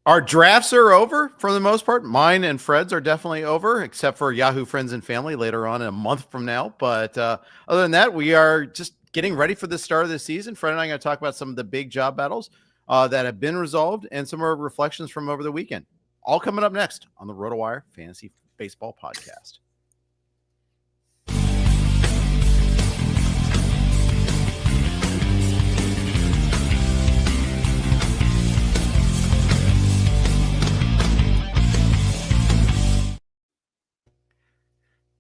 Our drafts are over for the most part. Mine and Fred's are definitely over, except for Yahoo Friends and Family later on in a month from now. But other than that, we are just getting ready for the start of the season. Fred and I are going to talk about some of the big job battles that have been resolved and some of our reflections from over the weekend. All coming up next on the RotoWire Fantasy Baseball Podcast.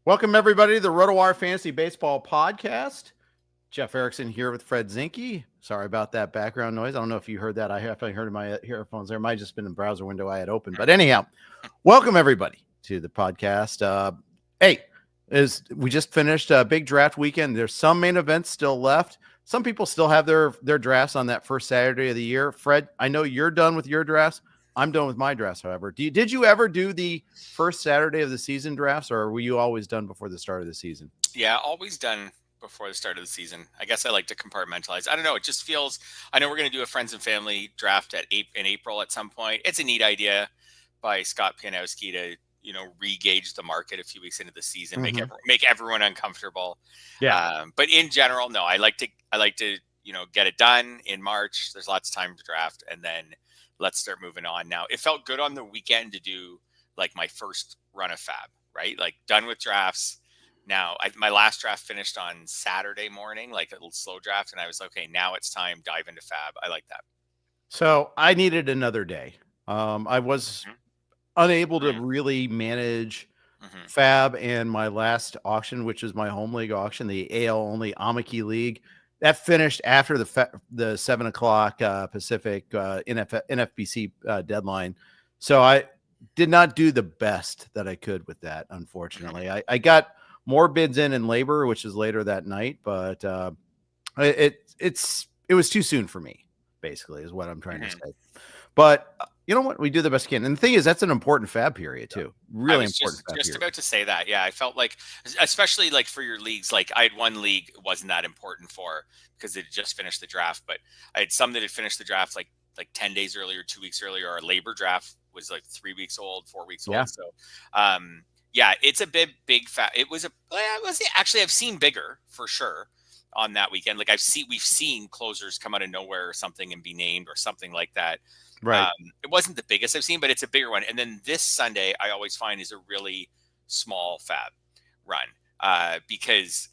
Welcome, everybody, to the RotoWire Fantasy Baseball Podcast. Jeff Erickson here with Fred Zinkie. Sorry about that background noise. I don't know if you heard that. I definitely heard in my earphones there. It might have just been the browser window I had open. But anyhow, welcome, everybody, to the podcast. We just finished a big draft weekend. There's some main events still left. Some people still have their drafts on that first Saturday of the year. Fred, I know you're done with your drafts. I'm done with my drafts, however. Did you ever do the first Saturday of the season drafts, or were you always done before the start of the season? Yeah, always done before the start of the season. I guess I like to compartmentalize. I don't know. It just feels, I know we're going to do a friends and family draft in April at some point. It's a neat idea by Scott Pianowski to, re-gauge the market a few weeks into the season, make everyone uncomfortable. Yeah. But in general, no, I like to, get it done in March. There's lots of time to draft, and then let's start moving on. Now, it felt good on the weekend to do like my first run of FAAB, right? Like done with drafts. Now, my last draft finished on Saturday morning, like a little slow draft. And I was like, okay, now it's time, dive into FAAB. I like that. So I needed another day. I was unable to really manage FAAB and my last auction, which is my home league auction, the AL only Amiki League. That finished after the 7 o'clock Pacific NFBC deadline. So I did not do the best that I could with that, unfortunately. I got more bids in LABR, which is later that night, but it was too soon for me, basically, is what I'm trying to say. But you know what? We do the best we can. And the thing is, that's an important FAAB period, too. Really important FAAB period. Just about to say that. Yeah, I felt like, especially like for your leagues, like I had one league it wasn't that important for because it had just finished the draft, but I had some that had finished the draft like 10 days earlier, 2 weeks earlier. Our LABR draft was like 3 weeks old, 4 weeks old. So, yeah, it's a big FAAB. Actually, I've seen bigger for sure on that weekend. Like we've seen closers come out of nowhere or something and be named or something like that. Right. It wasn't the biggest I've seen, but it's a bigger one. And then this Sunday, I always find is a really small FAAB run because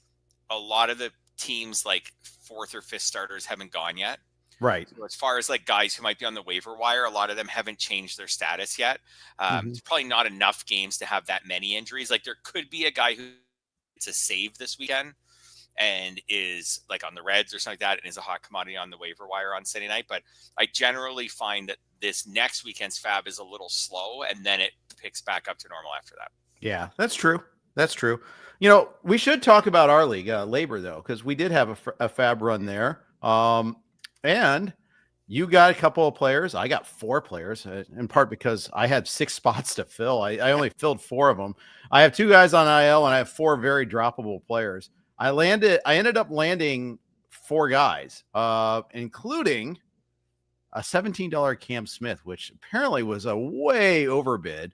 a lot of the teams like fourth or fifth starters haven't gone yet. Right. So as far as like guys who might be on the waiver wire, a lot of them haven't changed their status yet. It's probably not enough games to have that many injuries. Like there could be a guy who it's a save this weekend and is like on the Reds or something like that and is a hot commodity on the waiver wire on Sunday night. But I generally find that this next weekend's FAAB is a little slow and then it picks back up to normal after that. Yeah, that's true. That's true. We should talk about our league, LABR, though, because we did have a FAAB run there. And you got a couple of players. I got 4 players, in part because I had 6 spots to fill. I only filled 4 of them. I have 2 guys on IL, and I have 4 very droppable players. I ended up landing 4 guys, including a $17 Cam Smith, which apparently was a way overbid.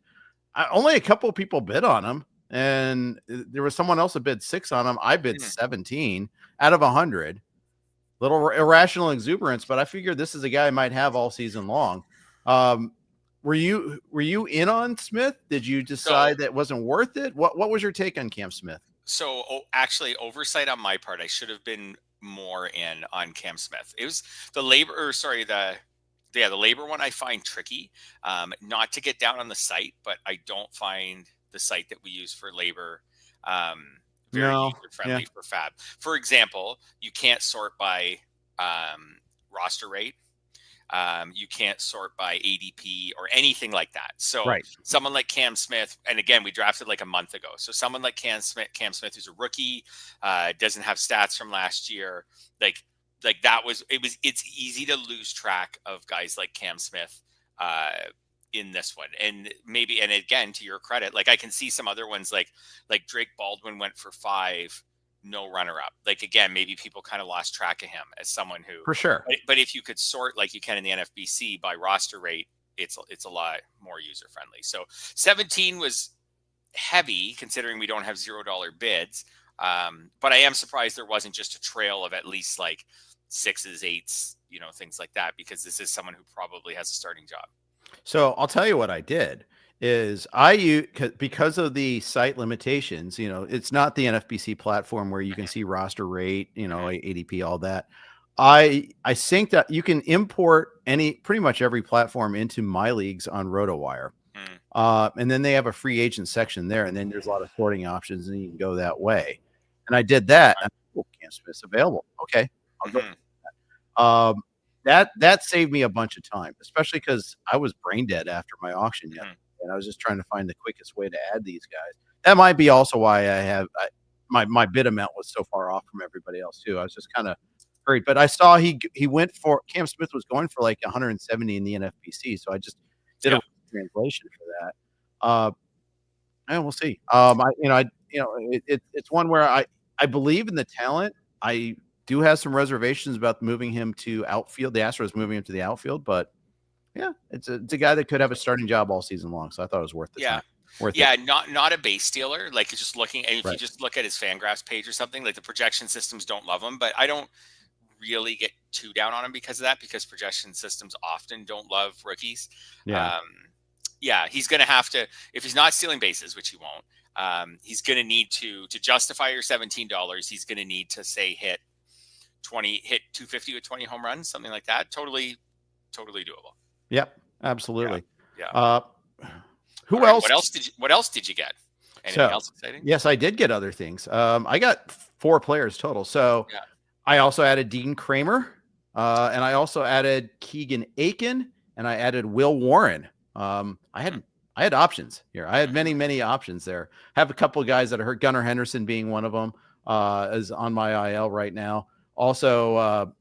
Only a couple of people bid on him, and there was someone else that bid 6 on him. I bid 17 out of 100. Little irrational exuberance, but I figured this is a guy I might have all season long. Were you in on Smith? Did you decide that wasn't worth it? What was your take on Cam Smith? So actually, oversight on my part. I should have been more in on Cam Smith. It was the LABR one I find tricky. Not to get down on the site, but I don't find the site that we use for LABR very user-friendly for FAAB. For example, you can't sort by roster rate. You can't sort by ADP or anything like that. So someone like Cam Smith, and again, we drafted like a month ago. So someone like Cam Smith, who's a rookie, doesn't have stats from last year. It's easy to lose track of guys like Cam Smith in this one. And again, to your credit, like I can see some other ones like Drake Baldwin went for 5, no runner up. Like, again, maybe people kind of lost track of him as someone who, for sure. But if you could sort like you can in the NFBC by roster rate, it's a lot more user friendly. So 17 was heavy considering we don't have $0 bids. But I am surprised there wasn't just a trail of at least like 6s, 8s, things like that, because this is someone who probably has a starting job. So I'll tell you what I did is because of the site limitations, it's not the NFBC platform where you can see roster rate, ADP, all that. I think that you can import pretty much every platform into my leagues on RotoWire. And then they have a free agent section there, and then there's a lot of sorting options, and you can go that way. And I did that. And, Cam Smith's available. Okay, I'll go. That saved me a bunch of time, especially because I was brain dead after my auction yesterday, and I was just trying to find the quickest way to add these guys. That might be also why my bid amount was so far off from everybody else too. I was just kind of hurried, but I saw he went for Cam Smith was going for like 170 in the NFBC, so I just did a translation for that. And we'll see. It's one where I believe in the talent. I do have some reservations about moving him to outfield. The Astros moving him to the outfield, but yeah, it's a guy that could have a starting job all season long. So I thought it was worth the time. Not a base stealer. Like just looking, and if you just look at his Fangraphs page or something, like the projection systems don't love him, but I don't really get too down on him because of that, because projection systems often don't love rookies. He's going to have to, if he's not stealing bases, which he won't, he's going to need to justify your $17. He's going to need to say hit 250 with 20 home runs, something like that. Totally doable. Yep, absolutely. Yeah. Who else? What else did you get? Anything else exciting? Yes, I did get other things. I got 4 players total. So I also added Dean Kramer, and I also added Keegan Aiken, and I added Will Warren. I had options here. I had many options there. Have a couple of guys that are hurt. Gunnar Henderson being one of them, is on my IL right now. Also,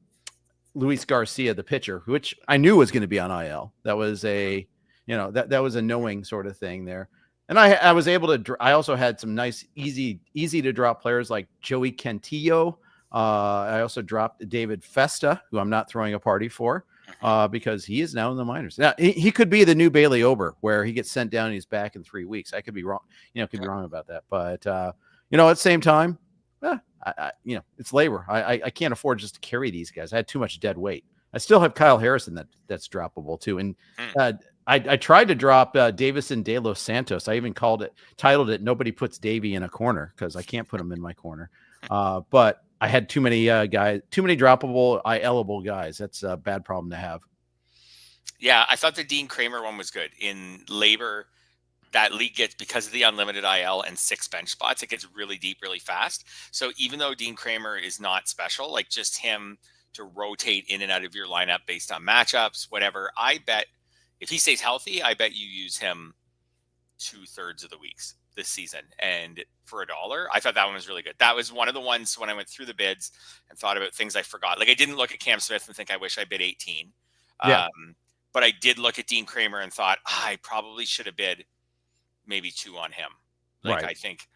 Luis Garcia, the pitcher, which I knew was going to be on IL. That was that was a knowing sort of thing there. And I was able to. I also had some nice, easy to drop players like Joey Cantillo. I also dropped David Festa, who I'm not throwing a party for, because he is now in the minors. Now he could be the new Bailey Ober, where he gets sent down and he's back in 3 weeks. I could be wrong. Could be wrong about that. But at the same time, it's labor. I can't afford just to carry these guys. I had too much dead weight. I still have Kyle Harrison that's droppable too. And I tried to drop Davison De Los Santos. I even titled it "Nobody Puts Davey in a Corner" because I can't put him in my corner. But I had too many guys, too many droppable, IL-able guys. That's a bad problem to have. Yeah, I thought the Dean Kramer one was good. In LABR, that league gets, because of the unlimited IL and 6 bench spots, it gets really deep really fast. So even though Dean Kramer is not special, like just him to rotate in and out of your lineup based on matchups, whatever, I bet if he stays healthy, I bet you use him 2/3 of the weeks this season. And for $1, I thought that one was really good. That was one of the ones when I went through the bids and thought about things I forgot. Like I didn't look at Cam Smith and think I wish I bid 18. But I did look at Dean Kramer and thought I probably should have bid maybe 2 on him. Like I think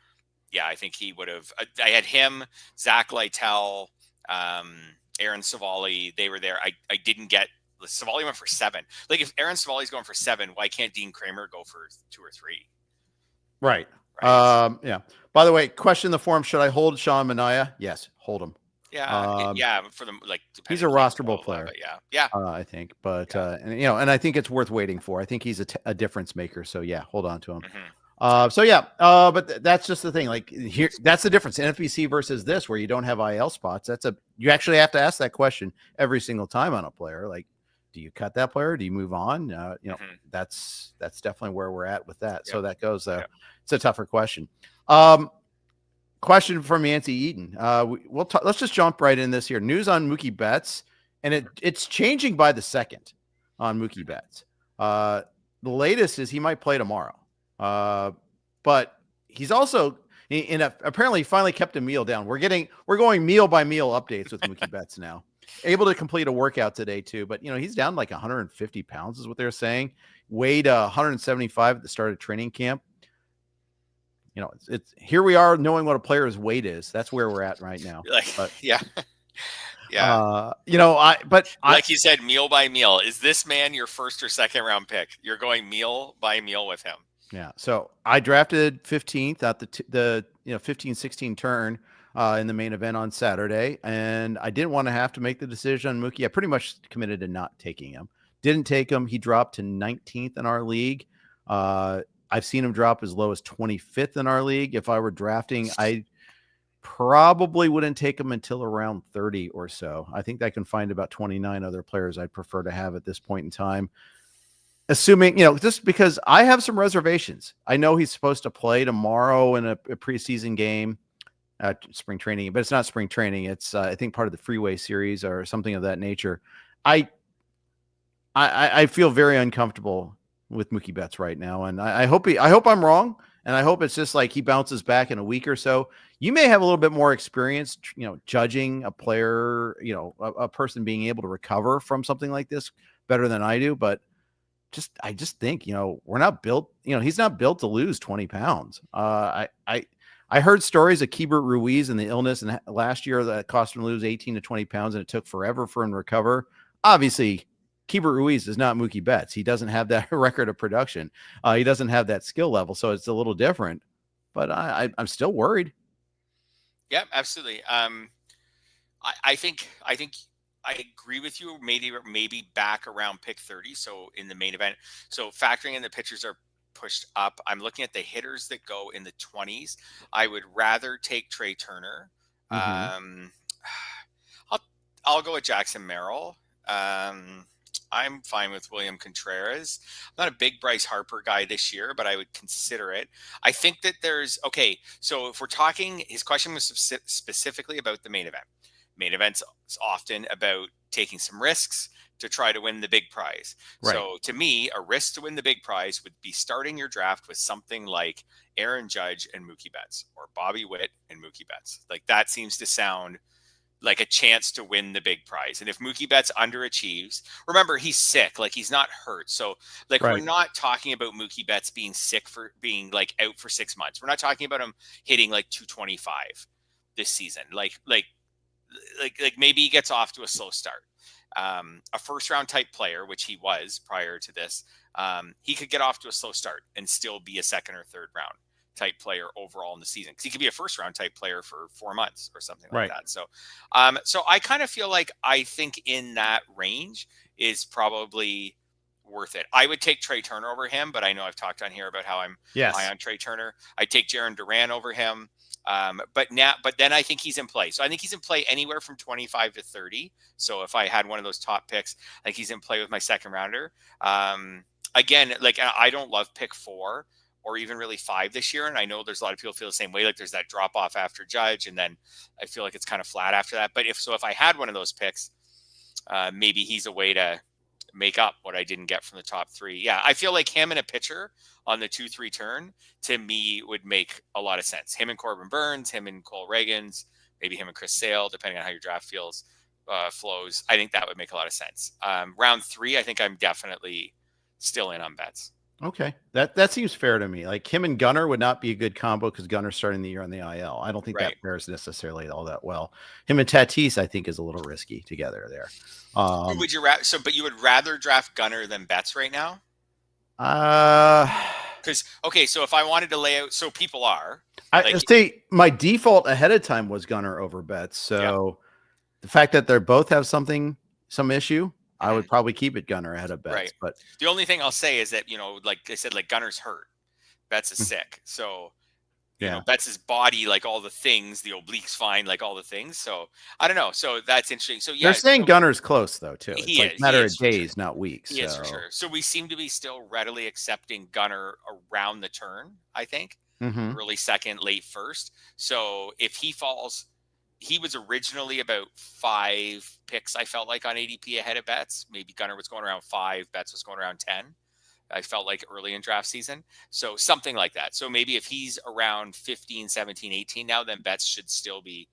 he would have. I had him, Zach Lytle, Aaron Savali. They were there. I didn't get. Savali went for 7. Like if Aaron Savali's going for 7, why can't Dean Kramer go for 2 or 3? Right. By the way, question in the forum: should I hold Sean Manaea? Yes, hold him. For them, like he's a rosterable player. I think, and I think it's worth waiting for. I think he's a difference maker. So hold on to him. But that's just the thing. Like here, that's the difference. NFBC versus this, where you don't have IL spots. You actually have to ask that question every single time on a player. Like, do you cut that player? Do you move on? That's definitely where we're at with that. So that goes there. It's a tougher question. Question from Yancey Eaton. Let's just jump right in this here. News on Mookie Betts, and it's changing by the second on Mookie Betts. The latest is he might play tomorrow, but he's also apparently finally kept a meal down. We're going meal by meal updates with Mookie Betts now. Able to complete a workout today too, but he's down like 150 pounds is what they're saying. Weighed 175 at the start of training camp. It's here we are knowing what a player's weight is. That's where we're at right now. Yeah. Like you said, meal by meal. Is this man your first or second round pick? You're going meal by meal with him. Yeah. So I drafted 15th at the 15-16 turn in the main event on Saturday, and I didn't want to have to make the decision on Mookie. I pretty much committed to not taking him. Didn't take him. He dropped to 19th in our league. I've seen him drop as low as 25th in our league. If I were drafting, I probably wouldn't take him until around 30 or so. I think I can find about 29 other players I'd prefer to have at this point in time. Assuming, just because I have some reservations. I know he's supposed to play tomorrow in a preseason game at spring training, but it's not spring training. It's, I think, part of the Freeway series or something of that nature. I feel very uncomfortable with Mookie Betts right now. And I hope I'm wrong. And I hope it's just like he bounces back in a week or so. You may have a little bit more experience, judging a player, a person being able to recover from something like this better than I do. But I just think, we're not built, he's not built to lose 20 pounds. I heard stories of Keibert Ruiz and the illness and last year that cost him to lose 18 to 20 pounds and it took forever for him to recover. Obviously, Keibert Ruiz is not Mookie Betts. He doesn't have that record of production. He doesn't have that skill level. So it's a little different, but I'm still worried. Yeah, absolutely. I think I agree with you. Maybe back around pick 30. So in the main event, so factoring in the pitchers are pushed up. I'm looking at the hitters that go in the 20s. I would rather take Trey Turner. Mm-hmm. I'll go with Jackson Merrill. I'm fine with William Contreras. I'm not a big Bryce Harper guy this year, but I would consider it. I think that so if we're talking, his question was specifically about the main event. Main events is often about taking some risks to try to win the big prize. Right. So to me, a risk to win the big prize would be starting your draft with something like Aaron Judge and Mookie Betts, or Bobby Witt and Mookie Betts. Like that seems to sound like a chance to win the big prize. And if Mookie Betts underachieves, remember he's sick, like he's not hurt. So like We're not talking about Mookie Betts being sick for being like out for 6 months. We're not talking about him hitting like 225 this season. Like maybe he gets off to a slow start. A first round type player, which he was prior to this, he could get off to a slow start and still be a second or third round type player overall in the season, because he could be a first round type player for 4 months or something like that. So I kind of feel like I think in that range is probably worth it. I would take Trey Turner over him, but I know I've talked on here about how I'm high on Trey Turner. I'd take Jarren Duran over him. But then I think he's in play. So I think he's in play anywhere from 25 to 30. So if I had one of those top picks, I think he's in play with my second rounder. Again, like I don't love pick 4 or even really 5 this year. And I know there's a lot of people feel the same way. Like there's that drop off after Judge. And then I feel like it's kind of flat after that. But if I had one of those picks, maybe he's a way to make up what I didn't get from the top 3. Yeah. I feel like him and a pitcher on the 2-3 turn to me would make a lot of sense. Him and Corbin Burnes, him and Cole Reagans, maybe him and Chris Sale, depending on how your draft flows. I think that would make a lot of sense. Round 3, I think I'm definitely still in on Betts. Okay. That seems fair to me. Like him and Gunnar would not be a good combo because Gunnar's starting the year on the IL. I don't think that pairs necessarily all that well. Him and Tatis, I think, is a little risky together there. Would you but you would rather draft Gunnar than Betts right now? Because so if I wanted to lay out, so people are. I say my default ahead of time was Gunnar over Betts. So the fact that they both have some issue, I would probably keep it Gunnar ahead of Betts. Right. But the only thing I'll say is that, like I said, like Gunnar's hurt. Betts is sick. So, you know, Betts' body, like all the things, the oblique's fine, like all the things. So I don't know. So that's interesting. So they're saying Gunnar's close though, too. It's like a matter of days, not weeks. He is for sure. So we seem to be still readily accepting Gunnar around the turn, I think. Early second, late first. So if he falls, he was originally about 5 picks, I felt like, on ADP ahead of Betts. Maybe Gunnar was going around 5, Betts was going around 10. I felt like early in draft season. So something like that. So maybe if he's around 15, 17, 18 now, then Betts should still be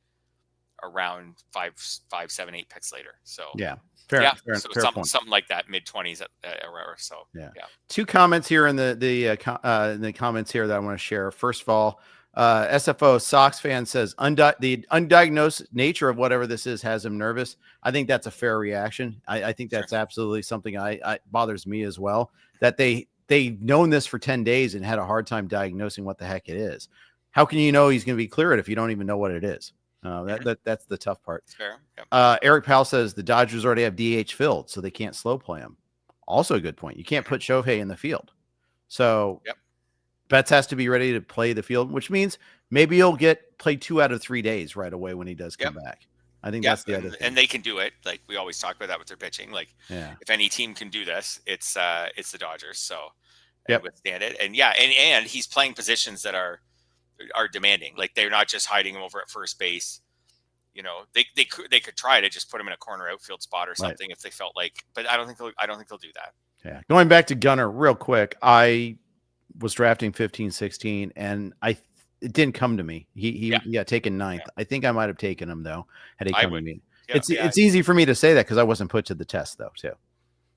around 5, 7, 8 picks later. So fair something like that, mid-20s or so. Yeah. 2 comments here in the comments here that I want to share. First of all, SFO Sox fan says the undiagnosed nature of whatever this is has him nervous. I think that's a fair reaction. I think that's absolutely something I bothers me as well, that they've known this for 10 days and had a hard time diagnosing what the heck it is. How can you know he's going to be cleared if you don't even know what it is? That's the tough part. Fair. Yep. Eric Powell says the Dodgers already have DH filled, so they can't slow play him. Also a good point. You can't put Shohei in the field. So Betts has to be ready to play the field, which means maybe he'll get played 2 out of 3 days right away when he does come back. I think that's the other thing. And they can do it. Like we always talk about that with their pitching. Like if any team can do this, it's the Dodgers. So withstand it. And and he's playing positions that are demanding. Like they're not just hiding him over at first base. You know, they could try to just put him in a corner outfield spot or something if they felt like, but I don't think they'll do that. Yeah. Going back to Gunnar real quick, I was drafting 15, 16, and it didn't come to me. He got taken 9th. I think I might have taken him though had he come to me. It's easy for me to say that because I wasn't put to the test though too.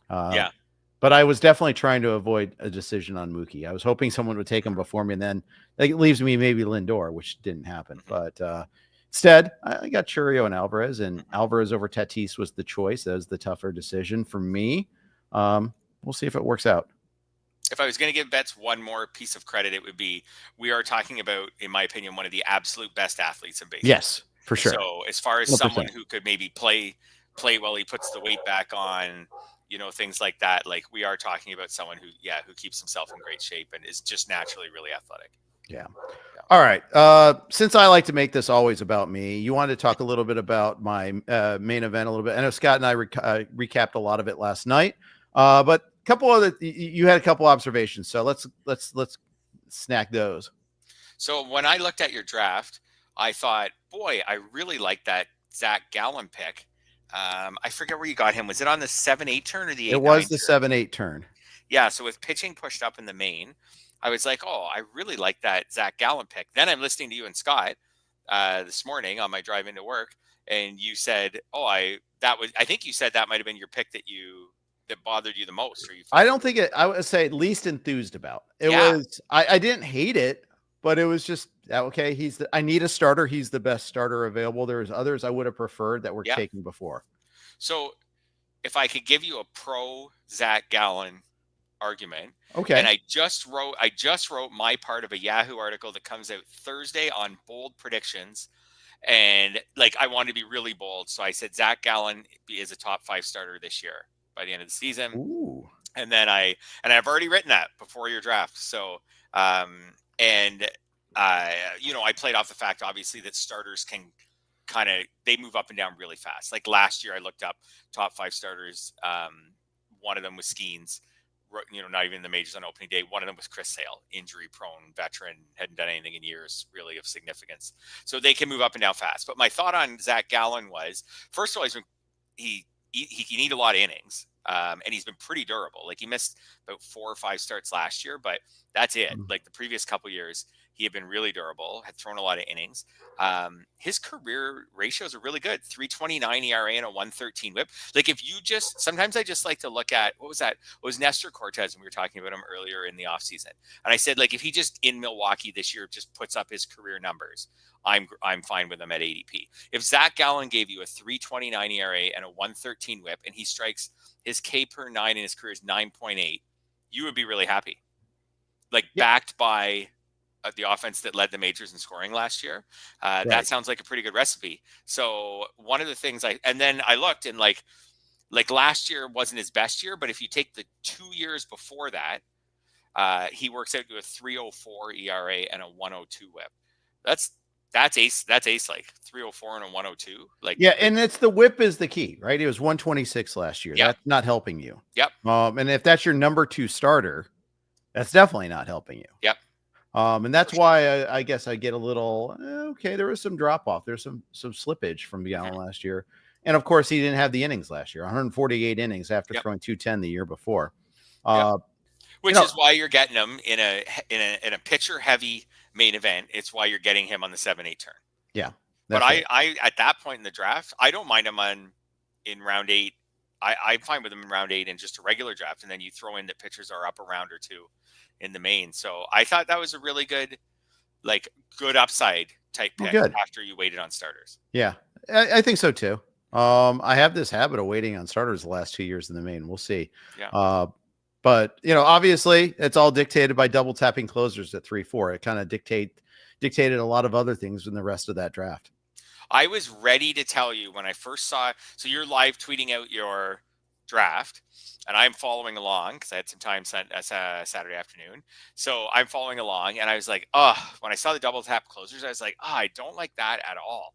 But I was definitely trying to avoid a decision on Mookie. I was hoping someone would take him before me, and then it leaves me maybe Lindor, which didn't happen. But instead, I got Churio and Alvarez, and Alvarez over Tatis was the choice. That was the tougher decision for me. We'll see if it works out. If I was going to give Betts one more piece of credit, it would be we are talking about, in my opinion, one of the absolute best athletes in baseball. Yes, for sure. So as far as 100%. Someone who could maybe play while he puts the weight back on, you know, things like that, like we are talking about someone who keeps himself in great shape and is just naturally really athletic. Yeah. All right. Since I like to make this always about me, you wanted to talk a little bit about my main event a little bit. I know Scott and I recapped a lot of it last night, but you had a couple observations, so let's snack those. So when I looked at your draft, I thought, boy, I really like that Zac Gallen pick. I forget where you got him. Was it on the 7-8 turn or the 8-9 turn? It was the 7-8 turn. Yeah. So with pitching pushed up in the main, I was like, oh, I really like that Zac Gallen pick. Then I'm listening to you and Scott this morning on my drive into work, and you said, I think you said that might have been your pick that bothered you the most. Or I don't think I would say least enthused about. It was, I didn't hate it, but it was just, okay, I need a starter. He's the best starter available. There's others I would have preferred that were taken before. So if I could give you a pro Zac Gallen argument. Okay. And I just wrote my part of a Yahoo article that comes out Thursday on bold predictions. And like, I wanted to be really bold. So I said, Zac Gallen is a top 5 starter this year by the end of the season. Ooh. And then I've already written that before your draft. So, I played off the fact, obviously, that starters can they move up and down really fast. Like last year I looked up top 5 starters. One of them was Skeens, not even in the majors on opening day. One of them was Chris Sale, injury prone veteran, hadn't done anything in years really of significance. So they can move up and down fast. But my thought on Zac Gallen was, first of all, he can eat a lot of innings. And he's been pretty durable. Like he missed about 4 or 5 starts last year, but that's it. Like the previous couple years, he had been really durable, had thrown a lot of innings. His career ratios are really good. 3.29 ERA and a 1.13 whip. Like sometimes I just like to look at, what was that? It was Nestor Cortez when we were talking about him earlier in the offseason. And I said, like, if he just in Milwaukee this year just puts up his career numbers, I'm fine with him at ADP. If Zac Gallen gave you a 3.29 ERA and a 1.13 whip, and he strikes his K per 9 in his career is 9.8, you would be really happy. Like backed by the offense that led the majors in scoring last year. Right. That sounds like a pretty good recipe. So one of the things then I looked and like last year wasn't his best year, but if you take the 2 years before that, he works out to a 3.04 ERA and a 1.02 whip. That's ace like 3.04 and a 1.02. Like, yeah. And it's the whip is the key, right? It was 126 last year. That's not helping you. Yep. And if that's your number 2 starter, that's definitely not helping you. Yep. And that's why I guess I get a little, okay, there was some drop off. There's some slippage from Gallen last year. And of course he didn't have the innings last year, 148 innings after throwing 210 the year before. Which is why you're getting him in a pitcher heavy main event. It's why you're getting him on the 7-8 turn. Yeah. But I at that point in the draft, I don't mind him in round 8. I'm fine with him in round 8 and just a regular draft. And then you throw in that pitchers are up a round or 2 in the main. So I thought that was a really good like good upside type pick good. after you waited on starters. Yeah, I think so too. I have this habit of waiting on starters the last 2 years in the main. We'll see. Yeah. But obviously it's all dictated by double tapping closers at 3-4. It kind of dictated a lot of other things in the rest of that draft. I was ready to tell you when I first saw, so you're live tweeting out your draft and I'm following along because I had some time Saturday afternoon. So I'm following along and I was like, when I saw the double tap closers, I was like, I don't like that at all.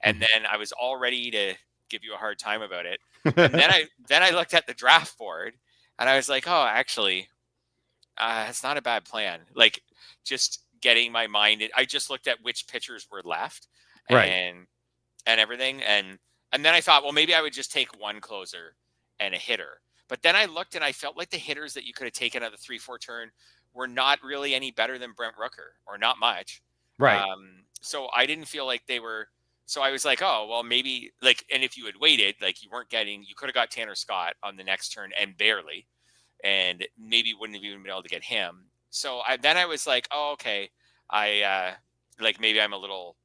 And then I was all ready to give you a hard time about it. And then I looked at the draft board and I was like, actually, it's not a bad plan. Like just getting my mind. I just looked at which pitchers were left and everything. And then I thought, well, maybe I would just take one closer and a hitter. But then I looked and I felt like the hitters that you could have taken at the 3-4 turn were not really any better than Brent Rooker, or not much. Right. So I didn't feel like they were. So I was like, oh, well, maybe like, and if you had waited, like you could have got Tanner Scott on the next turn and barely, and maybe wouldn't have even been able to get him. So then I was like, oh, okay. Like maybe I'm a little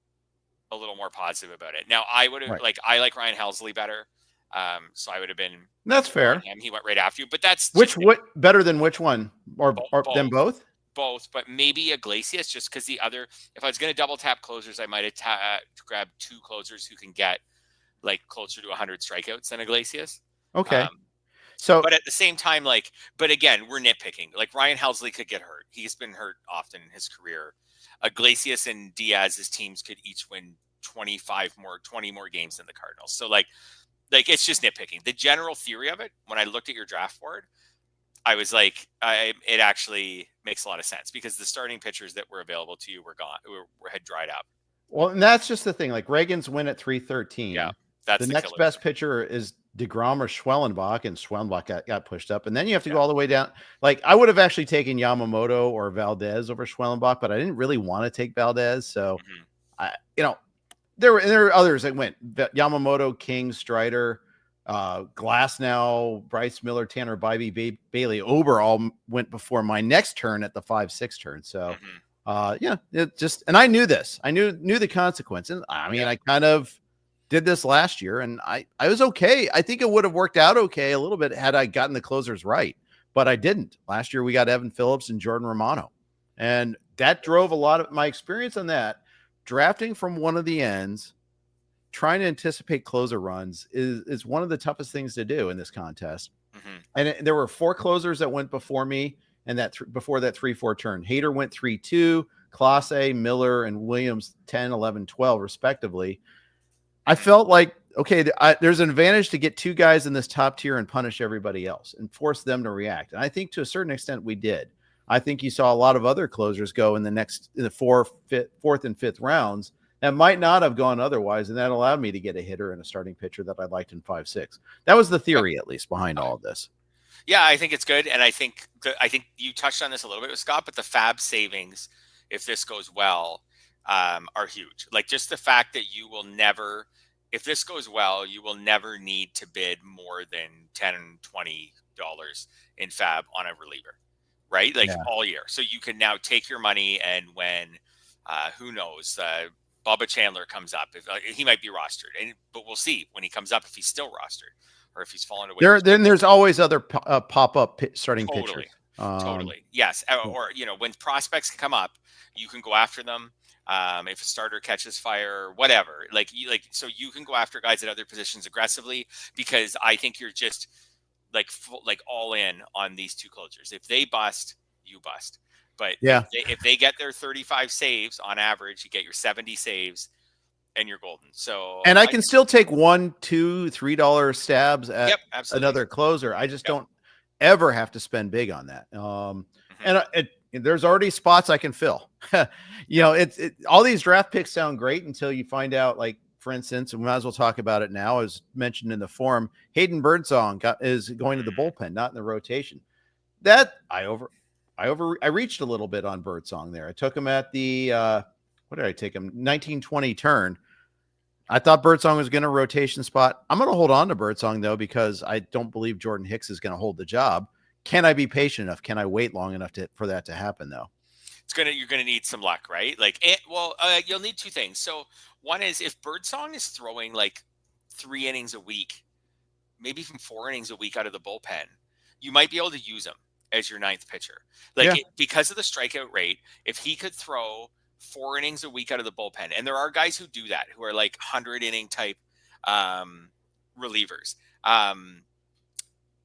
more positive about it. Now I would have I like Ryan Helsley better. So I would have been. That's fair. He went right after you, but that's what better than which one or than both? Both, but maybe Iglesias just because the other. If I was going to double tap closers, I might have grabbed two closers who can get like closer to 100 strikeouts than Iglesias. Okay. But at the same time, but again, we're nitpicking. Like Ryan Helsley could get hurt. He's been hurt often in his career. Iglesias and Diaz's teams could each win 20 more games than the Cardinals. So like it's just nitpicking. The general theory of it, when I looked at your draft board, I was like, it actually makes a lot of sense because the starting pitchers that were available to you were gone, had dried up. Well, and that's just the thing. Like Reagan's win at 313. Yeah, that's the next best pitcher is DeGrom or Schwellenbach, and Schwellenbach got pushed up. And then you have to go all the way down. Like I would have actually taken Yamamoto or Valdez over Schwellenbach, but I didn't really want to take Valdez. So there were others that went Yamamoto, King, Strider, Glasnow, Bryce Miller, Tanner Bybee, Bailey Ober all went before my next turn at the 5-6 turn. So it just, and I knew this, I knew the consequence. And I mean, I kind of did this last year and I was okay. I think it would have worked out okay a little bit had I gotten the closers right, but I didn't. Last year we got Evan Phillips and Jordan Romano, and that drove a lot of my experience on that. Drafting from one of the ends, trying to anticipate closer runs is one of the toughest things to do in this contest. And there were 4 closers that went before me, and before that 3-4 turn. Hader went 3-2, Clase, Miller, and Williams 10, 11, 12, respectively. I felt like, okay, there's an advantage to get 2 guys in this top tier and punish everybody else and force them to react. And I think to a certain extent we did. I think you saw a lot of other closers go in the 4th and 5th rounds that might not have gone otherwise, and that allowed me to get a hitter and a starting pitcher that I liked in 5-6. That was the theory, at least, behind all of this. Yeah, I think it's good, and I think you touched on this a little bit with Scott, but the FAAB savings, if this goes well, are huge. Like just the fact that you will never, if this goes well, you will never need to bid more than $10, $20 in FAAB on a reliever. Right? Like all year. So you can now take your money, and when, who knows, Bubba Chandler comes up, if he might be rostered, but we'll see when he comes up if he's still rostered or if he's fallen away. Then there's always other pop-up starting pitchers. Totally. Yes. Or, when prospects come up, you can go after them. If a starter catches fire or whatever, so you can go after guys at other positions aggressively, because I think you're just like all in on these 2 closers. If they bust, you bust. But if they get their 35 saves on average, you get your 70 saves and you're golden. So, and I can still take $1, $2, $3 stabs at another closer. I just don't ever have to spend big on that. And there's already spots I can fill. All these draft picks sound great until you find out, like, for instance, and we might as well talk about it now, as mentioned in the forum, Hayden Birdsong is going to the bullpen, not in the rotation. That I reached a little bit on Birdsong there. I took him at the what did I take him? 19-20 turn. I thought Birdsong was going to rotation spot. I'm going to hold on to Birdsong though, because I don't believe Jordan Hicks is going to hold the job. Can I be patient enough? Can I wait long enough for that to happen though? you're gonna need some luck, right? Like, you'll need two things. So one is if Birdsong is throwing like 3 innings a week, maybe even 4 innings a week out of the bullpen, you might be able to use him as your 9th pitcher. Like because of the strikeout rate, if he could throw 4 innings a week out of the bullpen, and there are guys who do that, who are like 100 inning type relievers.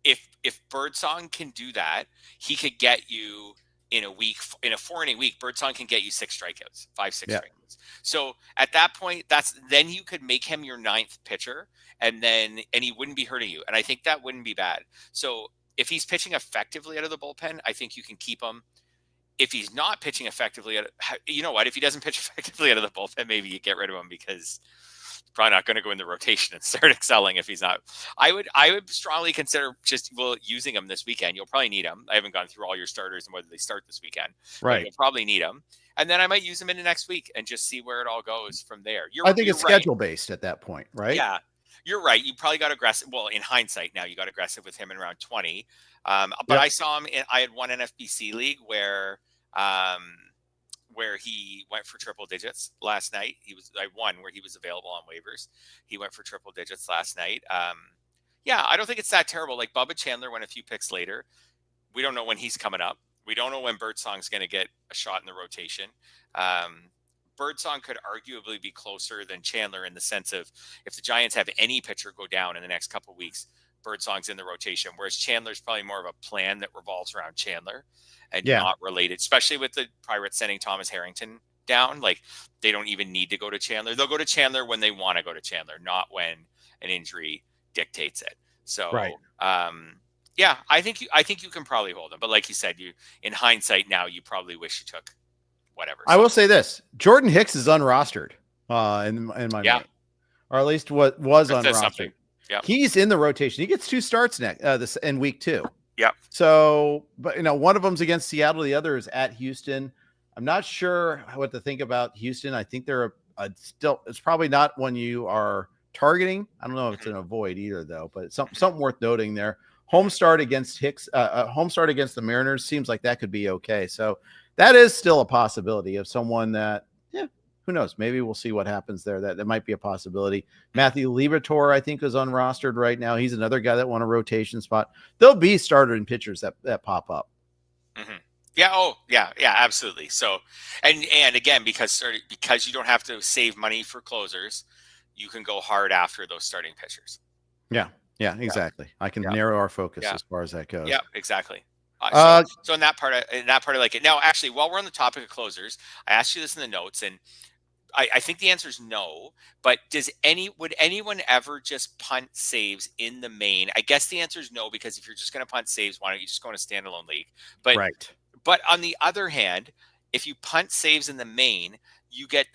If Birdsong can do that, he could get you in a 4 inning week. Birdsong can get you 6 strikeouts, 5-6 strikeouts. So at that point, then you could make him your 9th pitcher, and he wouldn't be hurting you. And I think that wouldn't be bad. So if he's pitching effectively out of the bullpen, I think you can keep him. If he's not pitching effectively, you know what? If he doesn't pitch effectively out of the bullpen, maybe you get rid of him because he's probably not going to go in the rotation and start excelling if he's not. I would strongly consider using him this weekend. You'll probably need him. I haven't gone through all your starters and whether they start this weekend. Right. You'll probably need him. And then I might use him in the next week and just see where it all goes from there. I think it's schedule based at that point, right? Yeah. You're right. You probably got aggressive. Well, in hindsight, now you got aggressive with him in round 20. But I saw him. I had one NFBC league where he went for triple digits last night. I won where he was available on waivers. He went for triple digits last night. I don't think it's that terrible. Like Bubba Chandler went a few picks later. We don't know when he's coming up. We don't know when Birdsong's going to get a shot in the rotation. Birdsong could arguably be closer than Chandler in the sense of if the Giants have any pitcher go down in the next couple of weeks, Birdsong's in the rotation, whereas Chandler's probably more of a plan that revolves around Chandler and not related, especially with the Pirates sending Thomas Harrington down. Like they don't even need to go to Chandler. They'll go to Chandler when they want to go to Chandler, not when an injury dictates it. So, I think you can probably hold him. But like you said, in hindsight now, you probably wish you took whatever. I will say this: Jordan Hicks is unrostered in my mind, or at least what was unrostered. Yep. He's in the rotation. He gets 2 starts this in week 2. Yep. So, but one of them's against Seattle, the other is at Houston. I'm not sure what to think about Houston. I think they're it's probably not one you are targeting. I don't know if it's an avoid either though, but it's something worth noting there. Home start against Hicks, home start against the Mariners seems like that could be okay. So that is still a possibility of someone that, who knows? Maybe we'll see what happens there. That might be a possibility. Matthew Liberatore, I think, is unrostered right now. He's another guy that won a rotation spot. There'll be starter and pitchers that pop up. Mm-hmm. Yeah. Oh, yeah. Yeah, absolutely. So, and again, because you don't have to save money for closers, you can go hard after those starting pitchers. Yeah. Yeah, exactly. I can narrow our focus as far as that goes. Yeah, exactly. So in that part, I like it. Now, actually, while we're on the topic of closers, I asked you this in the notes, and I think the answer is no. But would anyone ever just punt saves in the main? I guess the answer is no, because if you're just going to punt saves, why don't you just go in a standalone league? But on the other hand, if you punt saves in the main, you get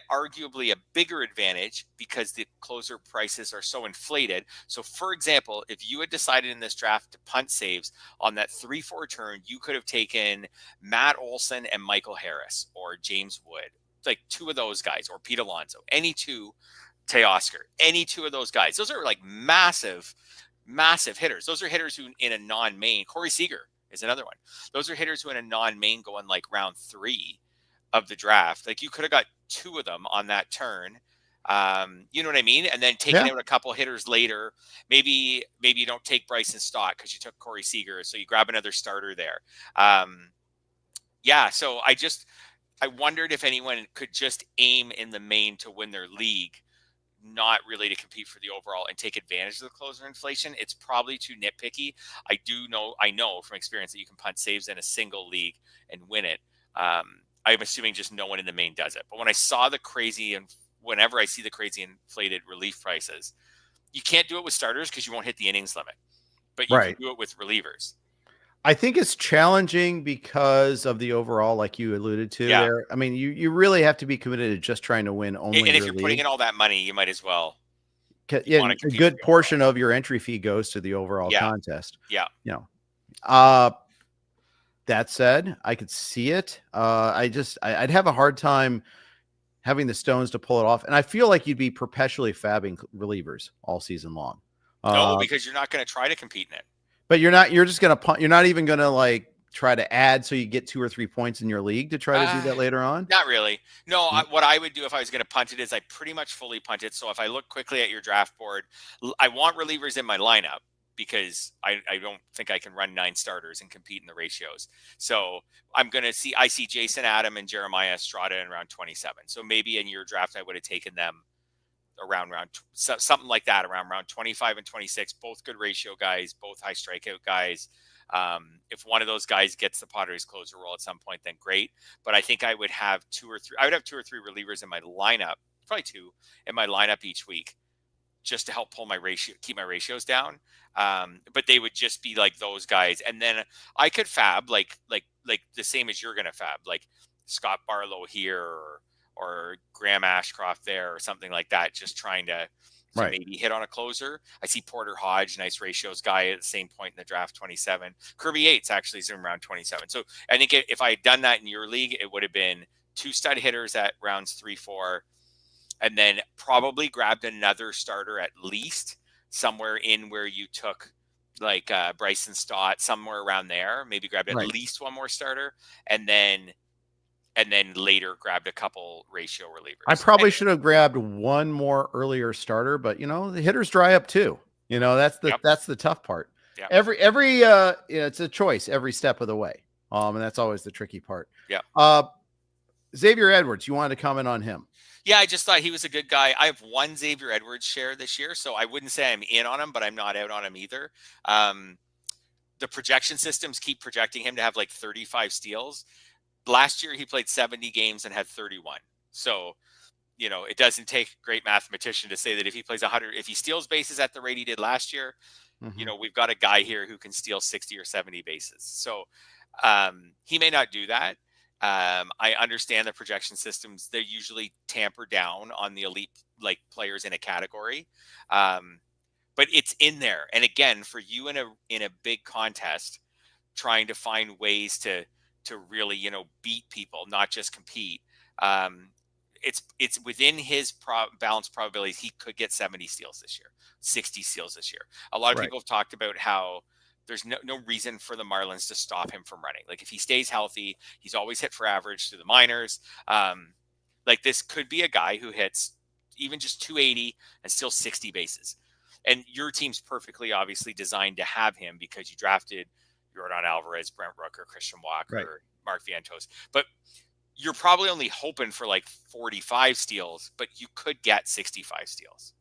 arguably a bigger advantage because the closer prices are so inflated. So for example, if you had decided in this draft to punt saves on that 3-4 turn, you could have taken Matt Olson and Michael Harris or James Wood, like 2 of those guys, or Pete Alonso, any 2, Teoscar, any 2 of those guys. Those are like massive hitters. Those are hitters who in a non-main, Corey Seager is another one. Those are hitters who in a non-main go in like round 3 of the draft. Like you could have got 2 of them on that turn. You know what I mean? And then taking out a couple hitters later, maybe you don't take Bryson Stott because you took Corey Seager, so you grab another starter there. So I wondered if anyone could just aim in the main to win their league, not really to compete for the overall and take advantage of the closer inflation. It's probably too nitpicky. I know from experience that you can punt saves in a single league and win it. I'm assuming just no one in the main does it. But when I saw whenever I see the crazy inflated relief prices, you can't do it with starters because you won't hit the innings limit, but you can do it with relievers. I think it's challenging because of the overall, like you alluded to there. I mean, you really have to be committed to just trying to win only. And if you're putting in all that money, you might as well. Yeah, a good portion of your entry fee goes to the overall contest. Yeah. That said, I could see it. I'd have a hard time having the stones to pull it off. And I feel like you'd be perpetually fabbing relievers all season long. No, because you're not going to try to compete in it. But you're just going to punt. You're not even going to try to add so you get 2 or 3 points in your league to try to do that later on? Not really. No, what I would do if I was going to punt it is I pretty much fully punt it. So if I look quickly at your draft board, I want relievers in my lineup because I don't think I can run 9 starters and compete in the ratios. So I see Jason Adam and Jeremiah Estrada in round 27. So maybe in your draft, I would have taken them around something like that, around round 25 and 26, both good ratio guys, both high strikeout guys. If one of those guys gets the Padres closer role at some point, then great. But I think I would have 2 or 3 relievers in my lineup, probably 2 in my lineup each week, just to help keep my ratios down. But they would just be like those guys. And then I could fab like the same as you're going to fab, like Scott Barlow here or Graham Ashcroft there or something like that, just trying to maybe hit on a closer. I see Porter Hodge, nice ratios guy at the same point in the draft, 27. Kirby Yates actually is in round 27. So I think if I had done that in your league, it would have been 2 stud hitters at rounds 3, 4, and then probably grabbed another starter at least somewhere in where you took like Bryson Stott, somewhere around there, maybe grabbed at least one more starter, and then later grabbed a couple ratio relievers. I probably should have grabbed one more earlier starter, but the hitters dry up too. That's the tough part. Yep. Every it's a choice every step of the way. And that's always the tricky part. Yeah. Xavier Edwards, you wanted to comment on him? Yeah, I just thought he was a good guy. I have 1 Xavier Edwards share this year, so I wouldn't say I'm in on him, but I'm not out on him either. The projection systems keep projecting him to have like 35 steals. Last year, he played 70 games and had 31. So, it doesn't take a great mathematician to say that if he plays 100, if he steals bases at the rate he did last year, we've got a guy here who can steal 60 or 70 bases. So he may not do that. I understand the projection systems. They're usually tampered down on the elite players in a category. But it's in there. And again, for you in a big contest, trying to find ways to really, beat people, not just compete. It's within his balanced probabilities. He could get 70 steals this year, 60 steals this year. A lot of people have talked about how there's no reason for the Marlins to stop him from running. Like if he stays healthy, he's always hit for average through the minors. This could be a guy who hits even just 280 and still 60 bases. And your team's perfectly obviously designed to have him because you drafted Yordan Alvarez, Brent Rooker, Christian Walker, Mark Vientos. But you're probably only hoping for like 45 steals, but you could get 65 steals.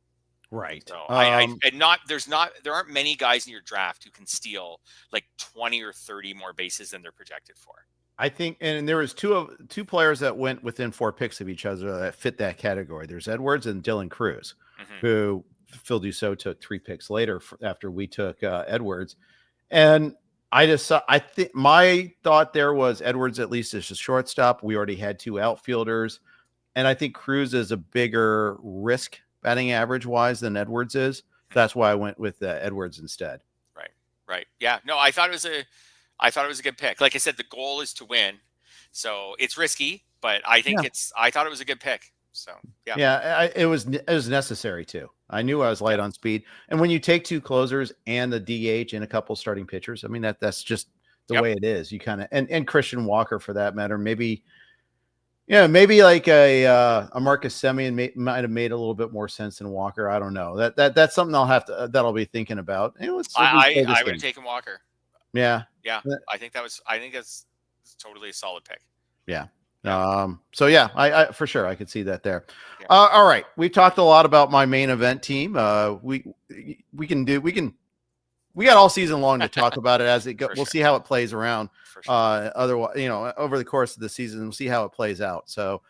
Right. So there aren't many guys in your draft who can steal like 20 or 30 more bases than they're projected for. I think, and there was two players that went within 4 picks of each other that fit that category. There's Edwards and Dylan Cruz, who Phil Dussault took 3 picks later after we took Edwards. And I think my thought there was Edwards at least is a shortstop. We already had 2 outfielders, and I think Cruz is a bigger risk batting average wise than Edwards is. That's why I went with Edwards instead. Right. Yeah. No, I thought it was a good pick. Like I said, the goal is to win, so it's risky, but I think I thought it was a good pick. So it was necessary too. I knew I was light on speed, and when you take 2 closers and the DH and a couple starting pitchers, I mean that's just the way it is. You kind of and Christian Walker for that matter. Maybe like a Marcus Semien might have made a little bit more sense than Walker. I don't know. That's something I'll be thinking about. I would have taken Walker. Yeah. I think that's totally a solid pick. Yeah. I for sure I could see that there. All right, we've talked a lot about my main event team. We got all season long to talk about it as it goes. We'll see how it plays around. Otherwise, over the course of the season, we'll see how it plays out. So,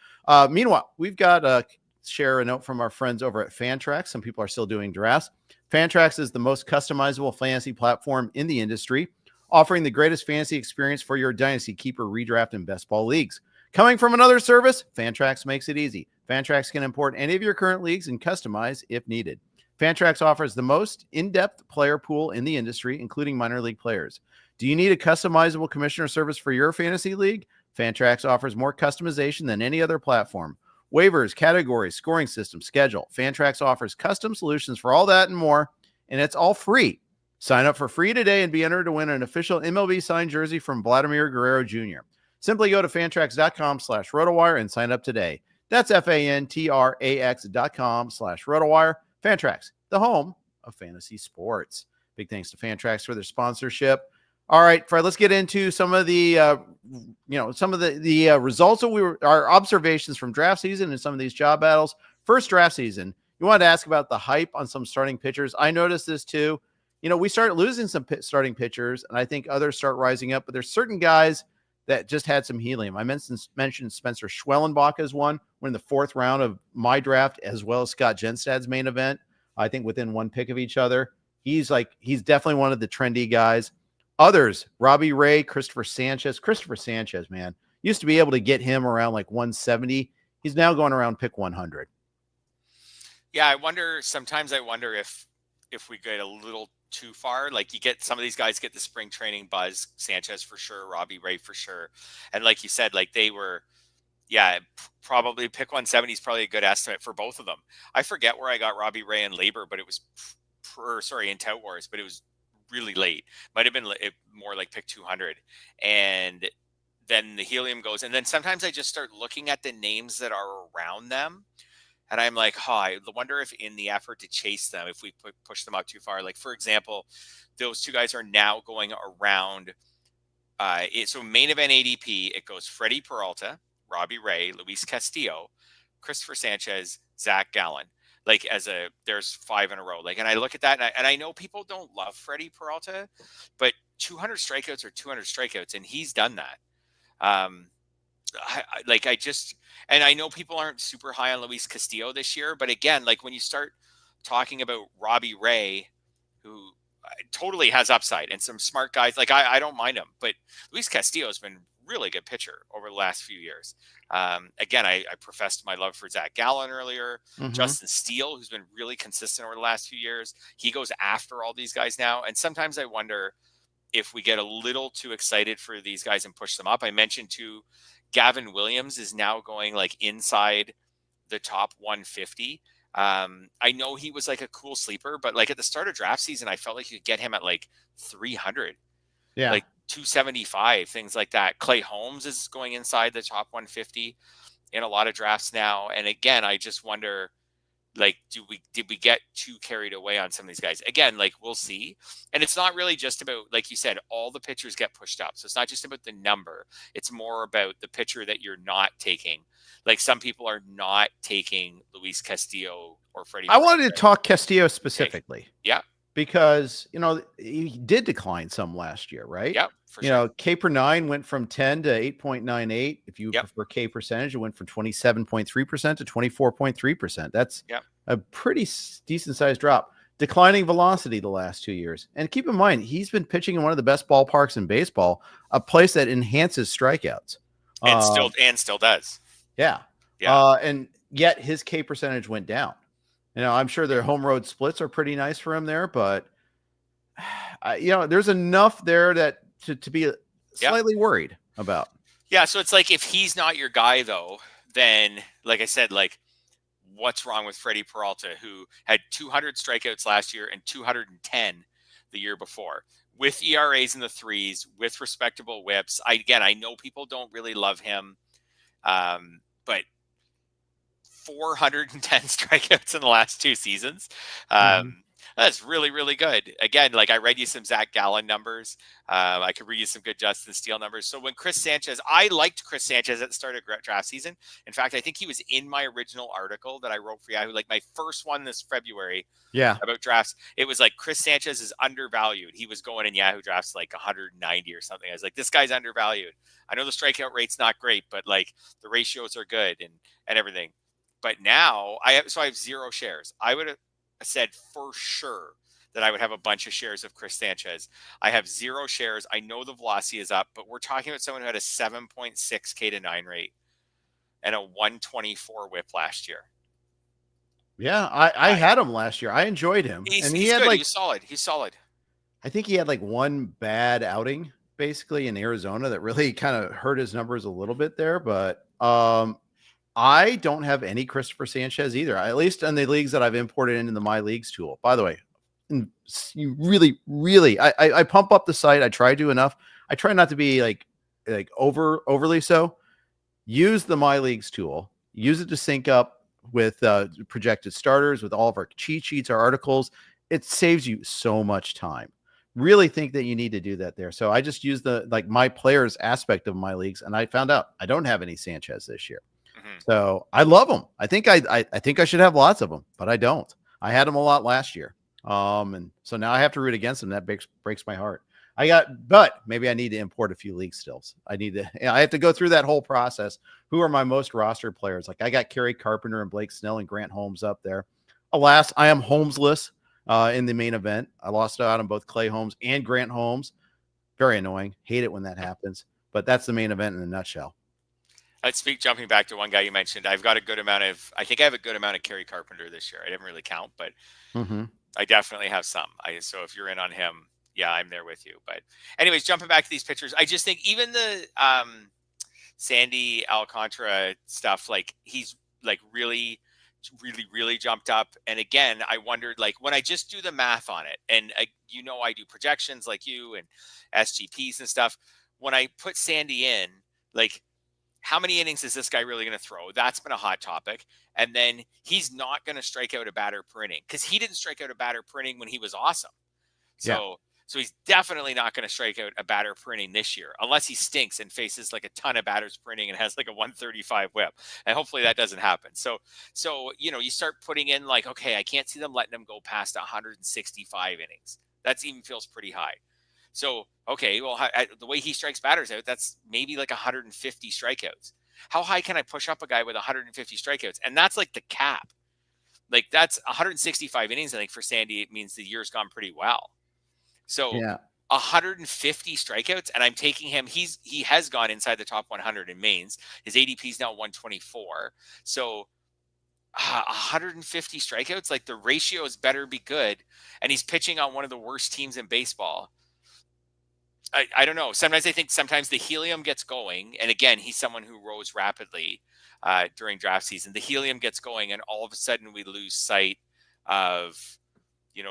meanwhile, we've got share a note from our friends over at Fantrax. Some people are still doing drafts. Fantrax is the most customizable fantasy platform in the industry, offering the greatest fantasy experience for your dynasty keeper, redraft, and best ball leagues. Coming from another service, Fantrax makes it easy. Fantrax can import any of your current leagues and customize if needed. Fantrax offers the most in-depth player pool in the industry, including minor league players. Do you need a customizable commissioner service for your fantasy league? Fantrax offers more customization than any other platform. Waivers, categories, scoring system, schedule. Fantrax offers custom solutions for all that and more, and it's all free. Sign up for free today and be entered to win an official MLB signed jersey from Vladimir Guerrero Jr. Simply go to fantrax.com/RotoWire and sign up today. That's FANTRAX.com/RotoWire. Fantrax, the home of fantasy sports. Big thanks to Fantrax for their sponsorship. All right, Fred, let's get into some of the, results that our observations from draft season and some of these job battles. First draft season, you wanted to ask about the hype on some starting pitchers. I noticed this too. We started losing some starting pitchers, and I think others start rising up, but there's certain guys that just had some helium. I mentioned Spencer Schwellenbach as one in the 4th round of my draft, as well as Scott Genstad's main event. I think within one pick of each other. He's definitely one of the trendy guys. Others, Robbie Ray, Christopher Sanchez, man, used to be able to get him around like 170. He's now going around pick 100. Yeah, sometimes I wonder if we get a little too far. Like, you get some of these guys get the spring training buzz, Sanchez for sure, Robbie Ray for sure. And like you said, like they were, probably pick 170 is probably a good estimate for both of them. I forget where I got Robbie Ray in LABR, but it was in Tout Wars, but it was really late. Might have been more like pick 200. And then the helium goes. And then sometimes I just start looking at the names that are around them. And I'm like, I wonder if in the effort to chase them, if we push them out too far. Like, for example, those two guys are now going around. So main event ADP, it goes Freddie Peralta, Robbie Ray, Luis Castillo, Christopher Sanchez, Zac Gallen. Like, there's 5 in a row. Like, and I look at that, and I know people don't love Freddie Peralta, but 200 strikeouts are 200 strikeouts, and he's done that. And I know people aren't super high on Luis Castillo this year, but again, like when you start talking about Robbie Ray, who totally has upside and some smart guys, like I don't mind him, but Luis Castillo has been really good pitcher over the last few years. Again, I professed my love for Zac Gallen earlier. Mm-hmm. Justin Steele, who's been really consistent over the last few years, he goes after all these guys now. And sometimes I wonder if we get a little too excited for these guys and push them up. I mentioned too, Gavin Williams is now going like inside the top 150. I know he was like a cool sleeper, but like at the start of draft season, I felt like you could get him at like 300. Yeah. Like 275, things like that. Clay Holmes is going inside the top 150 in a lot of drafts now. And again, I just wonder, like, did we get too carried away on some of these guys? Again, like, we'll see. And it's not really just about, like you said, all the pitchers get pushed up. So it's not just about the number. It's more about the pitcher that you're not taking. Like, some people are not taking Luis Castillo or Freddie. I wanted to talk Castillo specifically. Okay. Yeah. Because, he did decline some last year, right? Yeah, for sure. K per 9 went from 10 to 8.98. If you prefer K percentage, it went from 27.3% to 24.3%. That's a pretty decent sized drop. Declining velocity the last 2 years. And keep in mind, he's been pitching in one of the best ballparks in baseball, a place that enhances strikeouts. And still does. Yeah. And yet his K percentage went down. I'm sure their home road splits are pretty nice for him there, but there's enough there that to be slightly worried about. Yeah. So it's like, if he's not your guy though, then like I said, like, what's wrong with Freddie Peralta, who had 200 strikeouts last year and 210 the year before, with ERAs in the 3s, with respectable whips. I know people don't really love him, but 410 strikeouts in the last 2 seasons. That's really, really good. Again, like, I read you some Zac Gallen numbers. I could read you some good Justin Steele numbers. So when I liked Chris Sanchez at the start of draft season. In fact, I think he was in my original article that I wrote for Yahoo, like my first one this February. Yeah. About drafts. It was like, Chris Sanchez is undervalued. He was going in Yahoo drafts like 190 or something. I was like, this guy's undervalued. I know the strikeout rate's not great, but like the ratios are good and everything. But now I have 0 shares. I would have said for sure that I would have a bunch of shares of Chris Sanchez. I have 0 shares. I know the velocity is up, but we're talking about someone who had a 7.6 K to 9 rate and a 124 whip last year. Yeah, I had him last year. I enjoyed him. He's good. Like, he's solid. I think he had like one bad outing basically in Arizona that really kind of hurt his numbers a little bit there, but I don't have any Christopher Sanchez either, at least in the leagues that I've imported into the My Leagues tool. By the way, you really, I pump up the site. I try to enough. I try not to be like overly so. Use the My Leagues tool. Use it to sync up with projected starters, with all of our cheat sheets, our articles. It saves you so much time. Really think that you need to do that there. So I just use the my players aspect of My Leagues, and I found out I don't have any Sanchez this year. So I love them. I think I think I should have lots of them, but I don't. I had them a lot last year. And so now I have to root against them. That breaks my heart. But maybe I need to import a few league stills. I have to go through that whole process. Who are my most rostered players? Like I got Kerry Carpenter and Blake Snell and Grant Holmes up there. Alas, I am Holmesless in the main event. I lost out on both Clay Holmes and Grant Holmes. Very annoying. Hate it when that happens. But that's the main event in a nutshell. Jumping back to one guy you mentioned, I think I have a good amount of Kerry Carpenter this year. I didn't really count, but I definitely have some. So if you're in on him, yeah, I'm there with you. But anyways, jumping back to these pitchers, I just think even the Sandy Alcantara stuff, like he's like really jumped up. And again, I wondered, like, when I just do the math on it, and I do projections like you and SGPs and stuff. When I put Sandy in, like, how many innings is this guy really going to throw? That's been a hot topic. And then he's not going to strike out a batter per inning, because he didn't strike out a batter per inning when he was awesome. So he's definitely not going to strike out a batter per inning this year, unless he stinks and faces like a ton of batters per inning and has like a 135 whip. And hopefully that doesn't happen. So you start putting in like, okay, I can't see them letting him go past 165 innings. That even feels pretty high. So, okay, well, the way he strikes batters out, that's maybe like 150 strikeouts. How high can I push up a guy with 150 strikeouts? And that's like the cap. Like, that's 165 innings, I think, for Sandy. It means the year's gone pretty well. So 150 strikeouts, and I'm taking him. He has gone inside the top 100 in mains. His ADP is now 124. So 150 strikeouts, like the ratios better be good. And he's pitching on one of the worst teams in baseball. I don't know. Sometimes the helium gets going. And again, he's someone who rose rapidly during draft season. The helium gets going, and all of a sudden we lose sight of,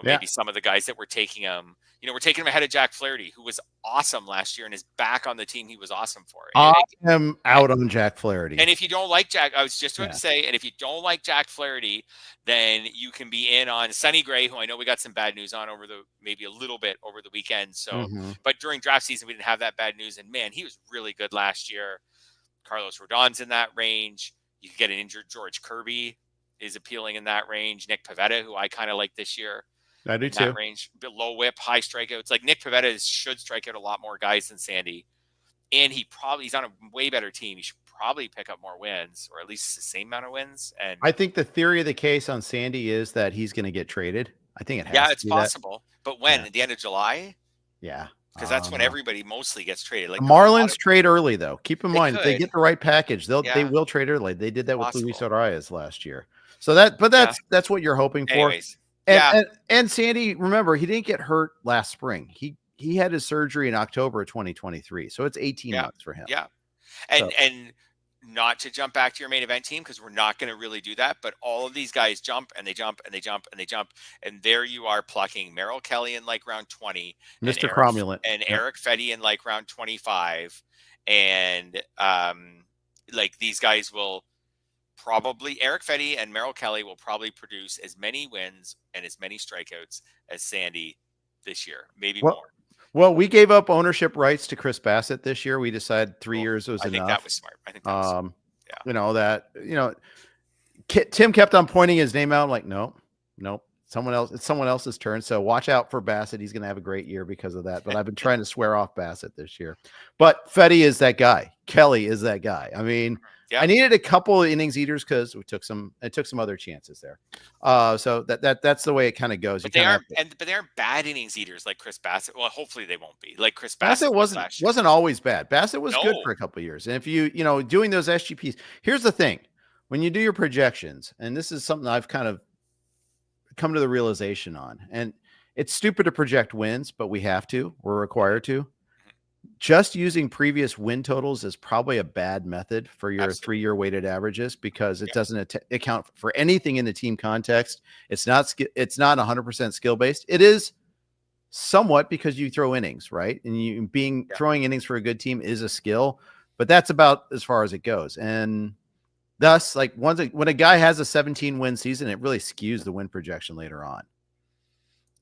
maybe some of the guys that we're taking him. We're taking him ahead of Jack Flaherty, who was awesome last year and is back on the team he was awesome for. I am out on Jack Flaherty. And if you don't like Jack, I was just about to say, and if you don't like Jack Flaherty, then you can be in on Sonny Gray, who I know we got some bad news on maybe a little bit over the weekend. So, but during draft season, we didn't have that bad news. And man, he was really good last year. Carlos Rodon's in that range. You could get an injured George Kirby is appealing in that range. Nick Pivetta, who I kind of like this year. I do too. That range, low whip, high strikeouts. Like Nick Pivetta should strike out a lot more guys than Sandy, and he's on a way better team. He should probably pick up more wins, or at least the same amount of wins. And I think the theory of the case on Sandy is that he's going to get traded. I think it has. Yeah, it's possible. But when? At the end of July? Yeah. Because that's when everybody mostly gets traded. Like Marlins trade early, though. Keep in mind, if they get the right package, they will trade early. They did that with Luis Arias last year. So that's what you're hoping for. Anyways. And Sandy, remember, he didn't get hurt last spring. He had his surgery in October of 2023. So it's 18 months for him. Yeah. And not to jump back to your main event team, because we're not going to really do that, but all of these guys jump and they jump and they jump and they jump. And there you are plucking Merrill Kelly in like round 20. Mr. Cromulent. And Eric Fetty in like round 25. And like these guys will probably, Eric Fetty and Merrill Kelly will probably produce as many wins and as many strikeouts as Sandy this year, maybe more. Well, we gave up ownership rights to Chris Bassett this year. We decided 3 years was enough. I think that was smart. I think that was Tim kept on pointing his name out. I'm like, nope. It's someone else's turn. So watch out for Bassett. He's going to have a great year because of that. But I've been trying to swear off Bassett this year. But Fetty is that guy. Kelly is that guy. I mean, I needed a couple of innings eaters because it took some other chances there. So that's the way it kind of goes. But they aren't bad innings eaters like Chris Bassett. Well, hopefully they won't be. Like Chris Bassett wasn't always bad. Bassett was good for a couple of years. And if you doing those SGPs, here's the thing. When you do your projections, and this is something I've kind of come to the realization on, and it's stupid to project wins, but we have to. We're required to. just using previous win totals is probably a bad method for your Absolutely. 3-year weighted averages because it doesn't account for anything in the team context. It's not 100% skill based. It is somewhat because you throw innings, right? And throwing innings for a good team is a skill, but that's about as far as it goes. And thus, like when a guy has a 17-win season, it really skews the win projection later on.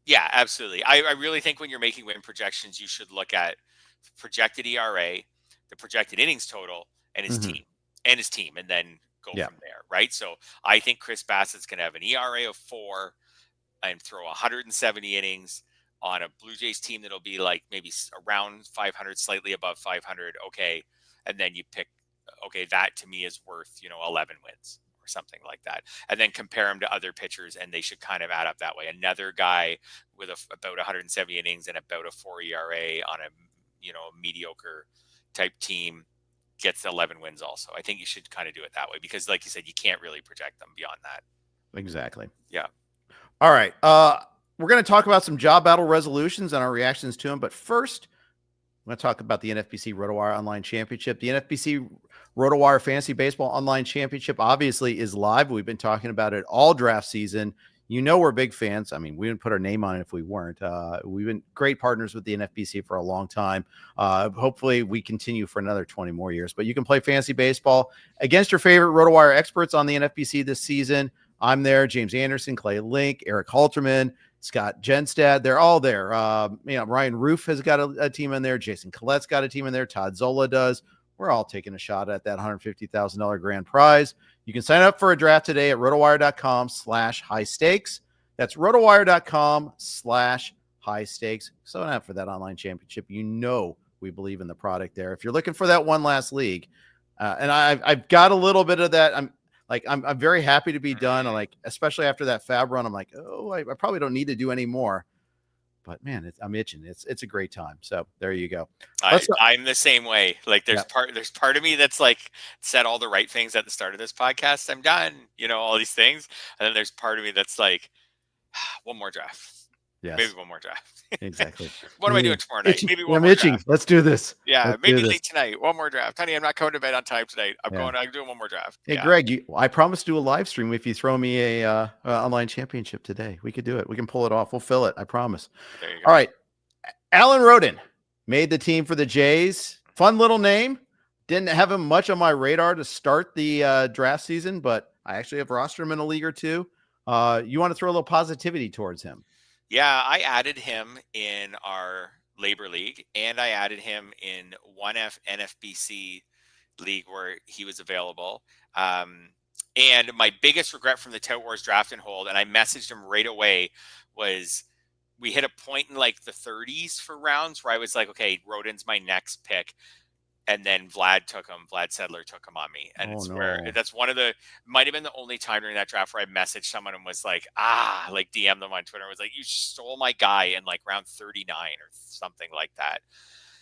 Yeah, absolutely. I really think when you're making win projections, you should look at projected ERA, the projected innings total, and his team, and then go from there, right? So I think Chris Bassett's going to have an ERA of 4 and throw 170 innings on a Blue Jays team that'll be like maybe around 500, slightly above 500. Okay, and then you pick, okay, that to me is worth 11 wins or something like that, and then compare them to other pitchers, and they should kind of add up that way. Another guy with about 170 innings and about a 4 ERA on a mediocre type team gets 11 wins also. I think you should kind of do it that way because, like you said, you can't really project them beyond that. Exactly. Yeah. All right. We're going to talk about some job battle resolutions and our reactions to them. But first, I'm going to talk about the NFBC RotoWire Online Championship. The NFBC RotoWire Fantasy Baseball Online Championship obviously is live. We've been talking about it all draft season. We're big fans. I mean, we wouldn't put our name on it if we weren't. We've been great partners with the NFBC for a long time. Hopefully, we continue for another 20 more years. But you can play fantasy baseball against your favorite RotoWire experts on the NFBC this season. I'm there. James Anderson, Clay Link, Eric Halterman, Scott Genstad. They're all there. Ryan Roupp has got a team in there. Jason Collette's got a team in there. Todd Zola does. We're all taking a shot at that $150,000 grand prize. You can sign up for a draft today at rotowire.com/high stakes. That's rotowire.com/high stakes. Sign up for that online championship. We believe in the product there. If you're looking for that one last league, and I've got a little bit of that. I'm very happy to be done. Especially after that FAAB run, I'm like, oh, I probably don't need to do any more. But man, I'm itching. It's a great time. So there you go. I'm the same way. Like there's part of me that's like said all the right things at the start of this podcast. I'm done, all these things. And then there's part of me that's like, one more draft. Yes. Maybe one more draft. Exactly. What am I doing tomorrow night? Maybe one I'm more itching. draft. Let's do this. Yeah, maybe late tonight. One more draft. Honey, I'm not coming to bed on time tonight. I'm doing one more draft. Hey, Greg, I promised to do a live stream if you throw me a online championship today. We could do it. We can pull it off. We'll fill it. I promise. There you go. All right. Alan Roden made the team for the Jays. Fun little name. Didn't have him much on my radar to start the draft season, but I actually have rostered him in a league or two. You want to throw a little positivity towards him? Yeah, I added him in our LABR league, and I added him in one NFBC league where he was available. And my biggest regret from the Tout Wars draft and hold, and I messaged him right away, was we hit a point in like the 30s for rounds where I was like, okay, Roden's my next pick. And then Vlad Sedler took him on me. And that's might have been the only time during that draft where I messaged someone and was like, DM them on Twitter. I was like, you stole my guy in like round 39 or something like that.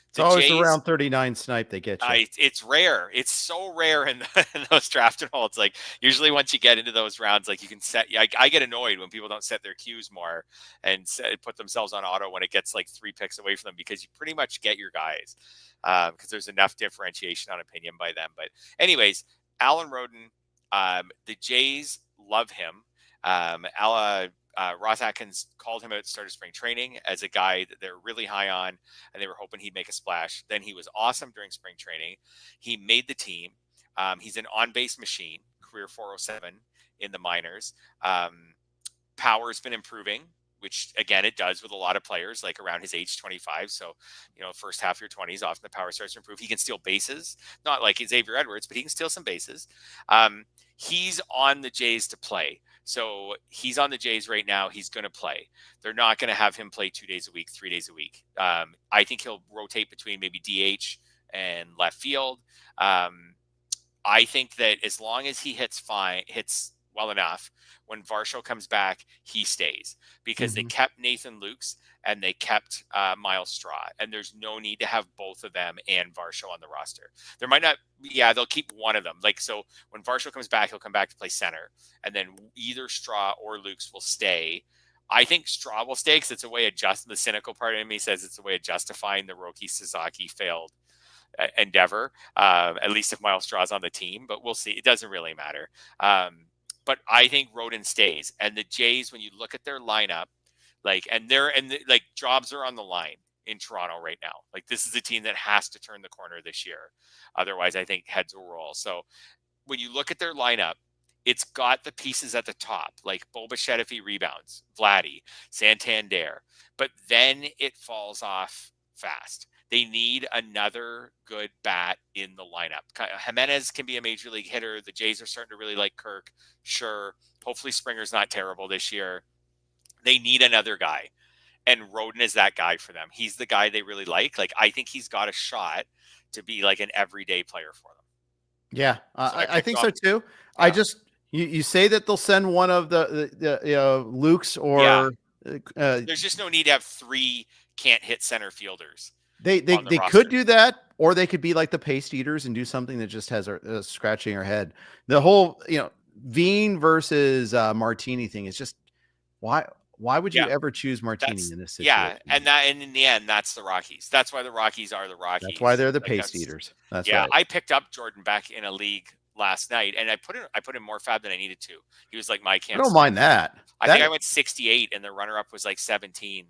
It's always around 39 snipe they get you. It's rare. It's so rare in those draft and holds. Like usually once you get into those rounds, like you can set. I get annoyed when people don't set their cues more and put themselves on auto when it gets like 3 picks away from them because you pretty much get your guys because there's enough differentiation on opinion by them. But anyways, Alan Roden, the Jays love him. Ross Atkins called him out at the start of spring training as a guy that they're really high on, and they were hoping he'd make a splash. Then he was awesome during spring training. He made the team. He's an on-base machine, career 407 in the minors. Power's been improving, which, again, it does with a lot of players, like around his age, 25. So, first half of your 20s, often the power starts to improve. He can steal bases, not like Xavier Edwards, but he can steal some bases. He's on the Jays to play. So he's on the Jays right now. He's going to play. They're not going to have him play 2 days a week, 3 days a week. I think he'll rotate between maybe DH and left field. I think that as long as he hits well enough, when Varsho comes back, he stays because they kept Nathan Lukes and they kept Miles Straw, and there's no need to have both of them and Varsho on the roster. There might not, they'll keep one of them. Like, so when Varsho comes back, he'll come back to play center, and then either Straw or Lukes will stay I think Straw will stay because it's a way of the cynical part of me says it's a way of justifying the Roki Sasaki failed endeavor. At least if Miles Straw's on the team, but we'll see. It doesn't really matter. But I think Roden stays, and the Jays, when you look at their lineup, like jobs are on the line in Toronto right now. Like this is a team that has to turn the corner this year, otherwise I think heads will roll. So when you look at their lineup, it's got the pieces at the top, like Bo Bichette if he rebounds, Vladdy, Santander, but then it falls off fast. They need another good bat in the lineup. Jimenez can be a major league hitter. The Jays are starting to really like Kirk. Sure. Hopefully Springer's not terrible this year. They need another guy. And Roden is that guy for them. He's the guy they really like. Like, I think he's got a shot to be like an everyday player for them. Yeah, so I think so too. Yeah. You say that they'll send one of the Luke's or there's just no need to have 3 can't hit center fielders. They could do that, or they could be like the paste eaters and do something that just has scratching our head. The whole Veen versus Martini thing is just why would you ever choose Martini in this situation? Yeah, and in the end, that's the Rockies. That's why the Rockies are the Rockies. That's why they're the paste eaters. That's right. I picked up Jordan Beck in a league last night, and I put in more fab than I needed to. He was like my cancer. I don't mind that. I think I went 68, and the runner-up was like 17.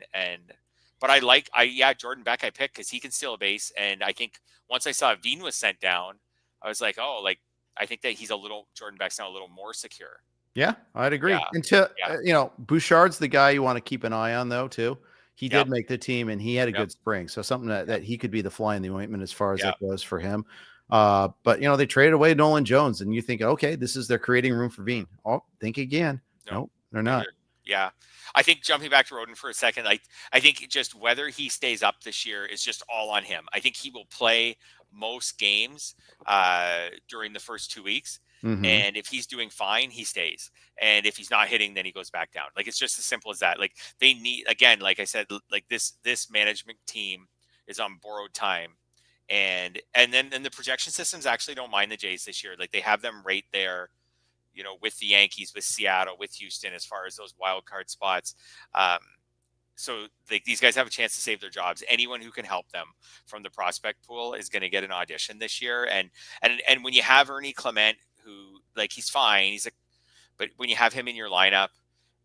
But Jordan Beck I picked because he can steal a base, and I think once I saw Veen was sent down, I was like, I think that Jordan Beck's now a little more secure. Yeah, I'd agree. Until Bouchard's the guy you want to keep an eye on, though, too. He did make the team, and he had a good spring. So something that he could be the fly in the ointment as far as that goes for him. But they traded away Nolan Jones, and you think, okay, this is they're creating room for Veen. Oh, think again. Nope, they're not. Yeah. I think jumping back to Roden for a second, I think just whether he stays up this year is just all on him. I think he will play most games during the first 2 weeks. Mm-hmm. And if he's doing fine, he stays. And if he's not hitting, then he goes back down. Like, it's just as simple as that. Like, they need, again, like I said, like this management team is on borrowed time. And then the projection systems actually don't mind the Jays this year. Like, they have them right there, with the Yankees, with Seattle, with Houston, as far as those wild card spots. So these guys have a chance to save their jobs. Anyone who can help them from the prospect pool is going to get an audition this year. And when you have Ernie Clement, who, like, he's fine, but when you have him in your lineup,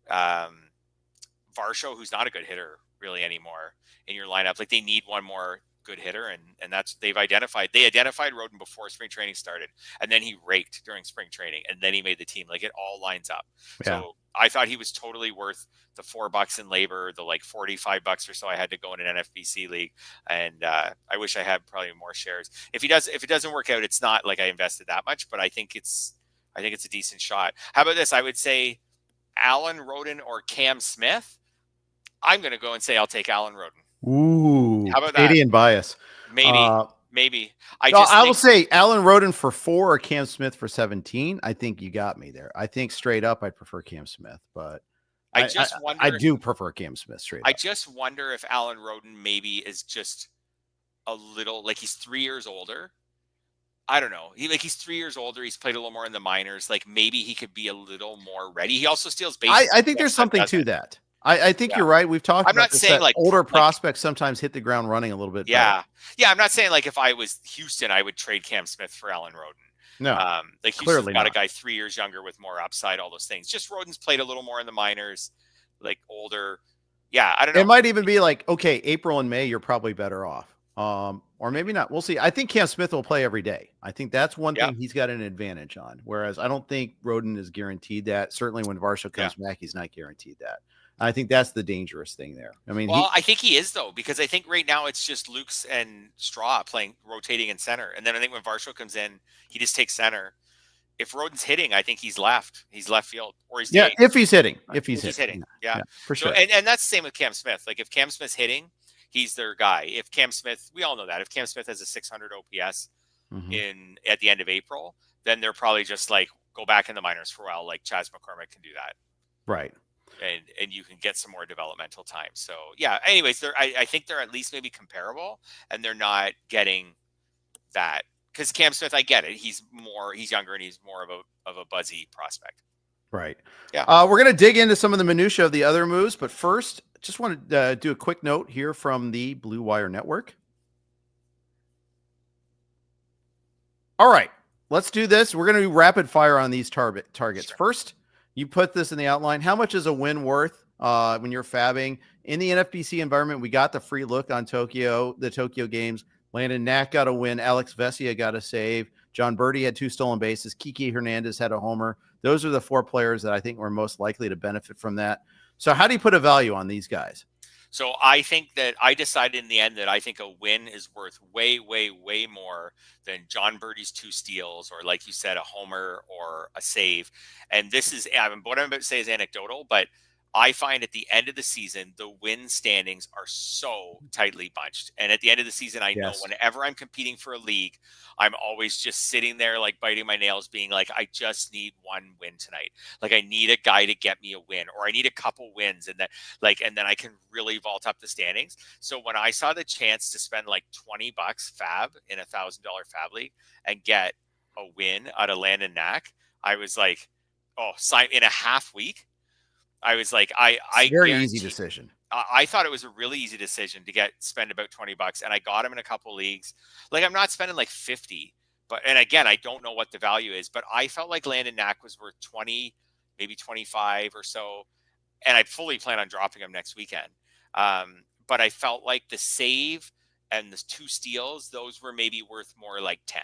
Varsho, who's not a good hitter really anymore in your lineup, like, they need one more good hitter, and that's they identified Roden before spring training started, and then he raked during spring training, and then he made the team. Like, it all lines up. So I thought he was totally worth the $4 in labor, the like $45 or so I had to go in an NFBC league, and I wish I had probably more shares. If it doesn't work out, it's not like I invested that much, but I think it's a decent shot. How about this? I would say Allen, Roden, or Cam Smith. I'm going to go and say I'll take Allen, Roden. Ooh, how about Canadian bias? Maybe. I will say Allen Roden for 4 or Cam Smith for 17. I think you got me there. I think straight up, I'd prefer Cam Smith, but I do prefer Cam Smith straight up. I just wonder if Allen Roden maybe is just a little, like, he's 3 years older. I don't know. He's 3 years older. He's played a little more in the minors. Like, maybe he could be a little more ready. He also steals bases. I think there's something to that. I think you're right. We've talked about this, saying, like, older prospects sometimes hit the ground running a little bit. Yeah. Yeah. I'm not saying, like, if I was Houston, I would trade Cam Smith for Allen Roden. No. Like, Houston's got a guy 3 years younger with more upside, all those things. Just Roden's played a little more in the minors, like, older. Yeah. I don't know. It might even be like, okay, April and May, you're probably better off. Or maybe not. We'll see. I think Cam Smith will play every day. I think that's one thing he's got an advantage on. Whereas I don't think Roden is guaranteed that. Certainly when Varsho comes back, he's not guaranteed that. I think that's the dangerous thing there. I mean, I think he is, though, because I think right now it's just Luke's and Straw rotating in center. And then I think when Varsho comes in, he just takes center. If Roden's hitting, I think he's left field, or he's if he's hitting. If he's hitting. Yeah, for sure. And that's the same with Cam Smith. Like, if Cam Smith's hitting, he's their guy. If Cam Smith, we all know that if Cam Smith has a 600 OPS at the end of April, then they're probably just like, go back in the minors for a while. Like Chas McCormick can do that. Right. And you can get some more developmental time. So yeah, anyways, I think they're at least maybe comparable, and they're not getting that, because Cam Smith, I get it. He's younger and he's more of a buzzy prospect. Right. Yeah. We're going to dig into some of the minutia of the other moves, but first, just want to do a quick note here from the Blue Wire Network. All right, let's do this. We're going to do rapid fire on these targets. Sure. First, you put this in the outline. How much is a win worth when you're fabbing? In the NFBC environment, we got the free look on the Tokyo games. Landen Knack got a win. Alex Vesia got a save. John Birdie had 2 stolen bases. Kiki Hernandez had a homer. Those are the 4 players that I think were most likely to benefit from that. So how do you put a value on these guys? So I think that I decided in the end that I think a win is worth way, way, way more than John Birdie's 2 steals, or like you said, a homer or a save. And this is, what I'm about to say is anecdotal, but I find at the end of the season, the win standings are so tightly bunched. And at the end of the season, I know whenever I'm competing for a league, I'm always just sitting there like biting my nails being like, I just need 1 win tonight. Like I need a guy to get me a win, or I need a couple wins, and then I can really vault up the standings. So when I saw the chance to spend like $20 fab in $1,000 fab league and get a win out of Landen Knack, I was like, oh, in a half week. I was like, very easy decision. I thought it was a really easy decision to spend about $20, and I got him in a couple leagues. Like I'm not spending like 50, and again, I don't know what the value is, but I felt like Landen Knack was worth 20, maybe 25 or so. And I fully plan on dropping him next weekend. But I felt like the save and the 2 steals, those were maybe worth more like 10.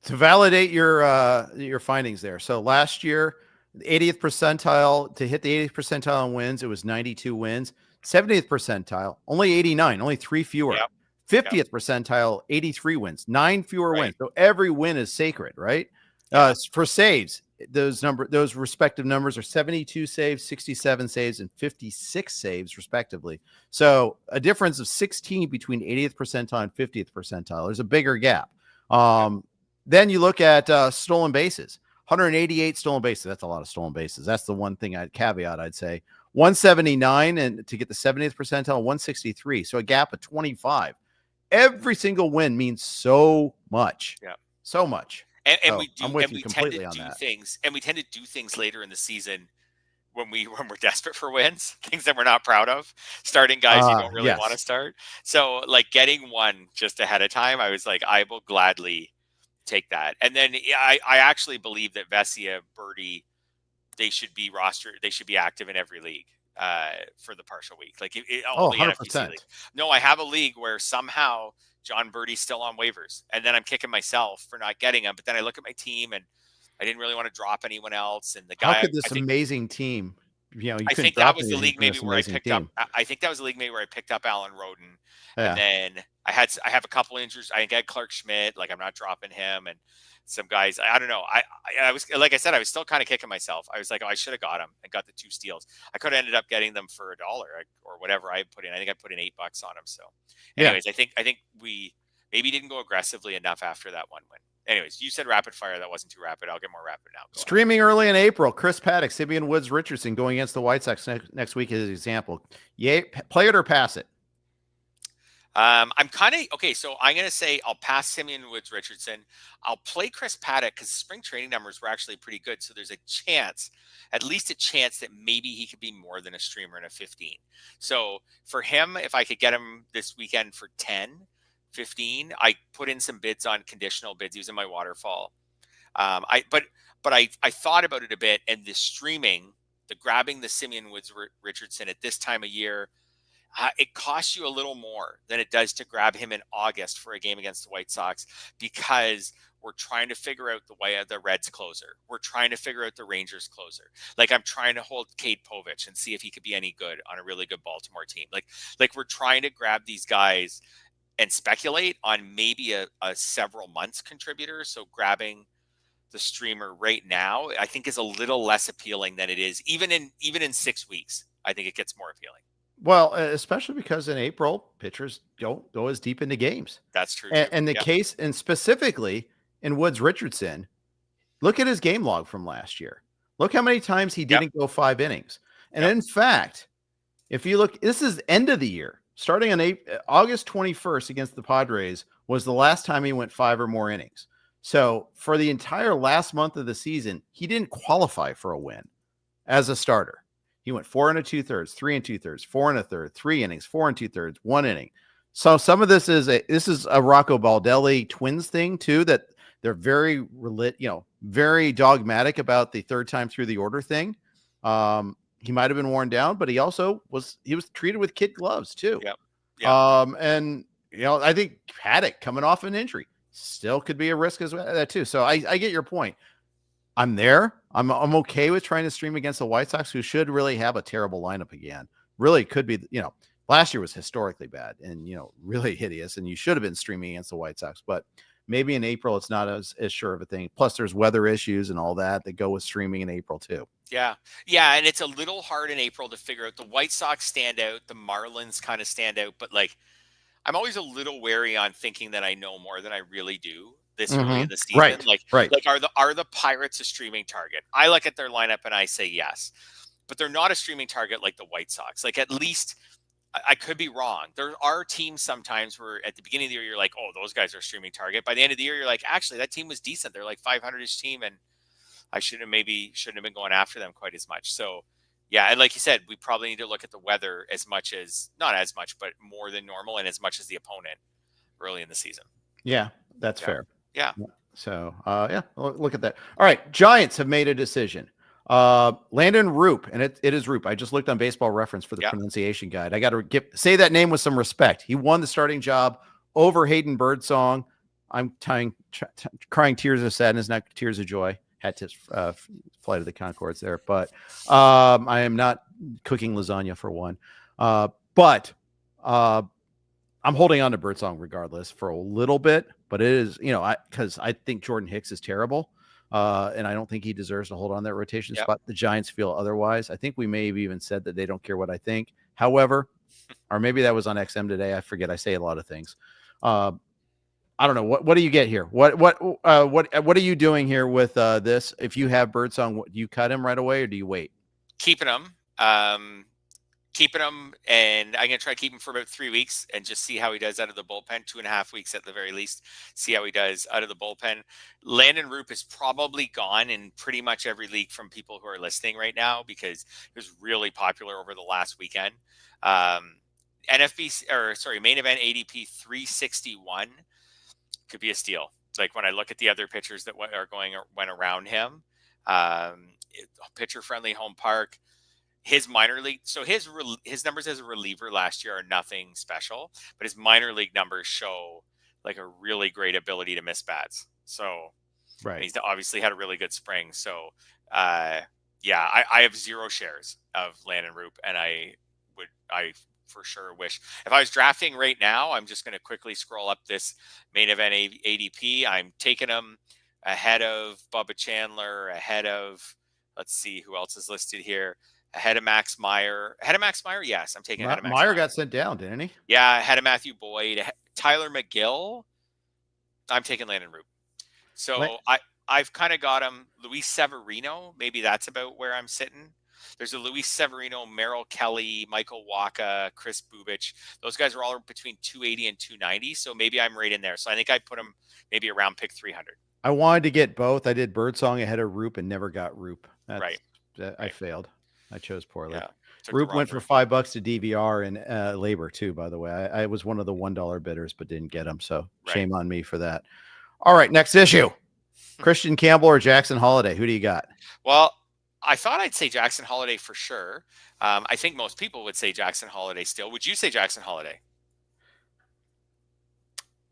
To validate your findings there. So last year, the 80th percentile, to hit the 80th percentile in wins, it was 92 wins. 70th percentile, only 89, only 3 fewer. Yep. 50th percentile, 83 wins, 9 fewer wins. So every win is sacred, right? Yeah. For saves, those respective numbers are 72 saves, 67 saves, and 56 saves, respectively. So a difference of 16 between 80th percentile and 50th percentile. There's a bigger gap. Then you look at stolen bases. 188 stolen bases. That's a lot of stolen bases. That's the one thing I'd say. 179 and to get the 70th percentile, 163. So a gap of 25. Every single win means so much. Yeah. So much. And we tend to do things later in the season when we're desperate for wins, things that we're not proud of, starting guys you don't really want to start. So like getting 1 just ahead of time, I was like, I will gladly take that. And then I actually believe that Vesia, Birdie, they should be rostered. They should be active in every league for the partial week. Like the 100%. NFBC league. No, I have a league where somehow John Birdie's still on waivers, and then I'm kicking myself for not getting him. But then I look at my team, and I didn't really want to drop anyone else. And the guy, how could this amazing team? I think that was the league maybe where I picked up. I think that was the league maybe where I picked up Alan Roden, and then I have a couple injuries. I got Clark Schmidt. Like I'm not dropping him, and some guys. I don't know. I was like I said, I was still kind of kicking myself. I was like, oh, I should have got him and got the 2 steals. I could have ended up getting them for $1 or whatever I put in. I think I put in $8 on them. So, anyways, I think we maybe didn't go aggressively enough after that 1 win. Anyways, you said rapid fire. That wasn't too rapid. I'll get more rapid now. Streaming early in April. Chris Paddock, Simeon Woods Richardson going against the White Sox next week as an example. Yay, play it or pass it? I'm kind of okay. So I'm going to say I'll pass Simeon Woods Richardson. I'll play Chris Paddock because spring training numbers were actually pretty good. So there's a chance, at least a chance, that maybe he could be more than a streamer in a 15. So for him, if I could get him this weekend for 10, 15, I put in some bids on conditional bids. He was in my waterfall. I thought about it a bit, and the streaming, the grabbing the Simeon Woods Richardson at this time of year, it costs you a little more than it does to grab him in August for a game against the White Sox, because we're trying to figure out the Reds closer. We're trying to figure out the Rangers closer. Like I'm trying to hold Cade Povich and see if he could be any good on a really good Baltimore team. Like we're trying to grab these guys and speculate on maybe a several months contributor. So grabbing the streamer right now, I think, is a little less appealing than it is even in 6 weeks. I think it gets more appealing. Well, especially because in April, pitchers don't go as deep into games. That's true. And the case, and specifically in Woods Richardson, look at his game log from last year. Look how many times he didn't go 5 innings. And in fact, if you look, this is end of the year. Starting on August 21st against the Padres was the last time he went 5 or more innings. So for the entire last month of the season, he didn't qualify for a win. as a starter. He went 4 2/3, 3 2/3, 4 1/3, 3 innings, 4 2/3, 1 inning. So some of this is a Rocco Baldelli Twins thing too, that they're very very dogmatic about the third time through the order thing. He might have been worn down, but he was treated with kid gloves too. Yep. Yep. And I think Paddock coming off an injury still could be a risk as well, that too. So I get your point. I'm there. I'm okay with trying to stream against the White Sox, who should really have a terrible lineup again. Really could be, last year was historically bad and, really hideous, and you should have been streaming against the White Sox, but maybe in April, it's not as sure of a thing. Plus there's weather issues and all that go with streaming in April too. Yeah. Yeah. And it's a little hard in April to figure out. The White Sox stand out. The Marlins kind of stand out, but I'm always a little wary on thinking that I know more than I really do this early in the season. Right. Are the Pirates a streaming target? I look at their lineup and I say yes, but they're not a streaming target like the White Sox. At least I could be wrong. There are teams sometimes where at the beginning of the year, you're like, oh, those guys are a streaming target. By the end of the year, you're like, actually, that team was decent. They're like 500-ish team, and I shouldn't have been going after them quite as much. So yeah. And like you said, we probably need to look at the weather not as much, but more than normal and as much as the opponent early in the season. Yeah, that's fair. Yeah. So, look at that. All right. Giants have made a decision. Landen Roupp, and it is Roupp. I just looked on Baseball Reference for the pronunciation guide. I got to say that name with some respect. He won the starting job over Hayden Birdsong. I'm crying tears of sadness, not tears of joy. Had to Flight of the Conchords there, but I am not cooking lasagna for one. But I'm holding on to Birdsong regardless for a little bit, but it is, because I think Jordan Hicks is terrible. And I don't think he deserves to hold on that rotation spot. The Giants feel otherwise. I think we may have even said that they don't care what I think. However, or maybe that was on XM today. I forget. I say a lot of things. I don't know. What do you get here? What are you doing here with this? If you have Birdsong, do you cut him right away or do you wait? Keeping him. And I'm going to try to keep him for about 3 weeks and just see how he does out of the bullpen. 2.5 weeks at the very least. See how he does out of the bullpen. Landen Roupp is probably gone in pretty much every league from people who are listening right now because he was really popular over the last weekend. Main event ADP 361 could be a steal. When I look at the other pitchers that went around him, pitcher friendly home park. His minor league, so his numbers as a reliever last year are nothing special, but his minor league numbers show a really great ability to miss bats. So right, he's obviously had a really good spring. So I have 0 shares of Landen Roupp, and I for sure wish if I was drafting right now, I'm just going to quickly scroll up this main event ADP. I'm taking him ahead of Bubba Chandler, ahead of, let's see who else is listed here. Ahead of Max Meyer. Yes, I'm taking ahead of Max Meyer. Got sent down, didn't he? Yeah, ahead of Matthew Boyd. Tyler McGill. I'm taking Landen Roupp. So I've kind of got him. Luis Severino. Maybe that's about where I'm sitting. There's a Luis Severino, Merrill Kelly, Michael Wacha, Chris Bubich. Those guys are all between 280 and 290. So maybe I'm right in there. So I think I put him maybe around pick 300. I wanted to get both. I did Birdsong ahead of Roupp and never got Roupp. Right. I failed. I chose poorly. Yeah, Roupp went for $5 to DVR and LABR too, by the way. I was one of the $1 bidders, but didn't get him. So shame on me for that. All right. Next issue. Kristian Campbell or Jackson Holliday. Who do you got? Well, I thought I'd say Jackson Holliday for sure. I think most people would say Jackson Holliday still. Would you say Jackson Holliday?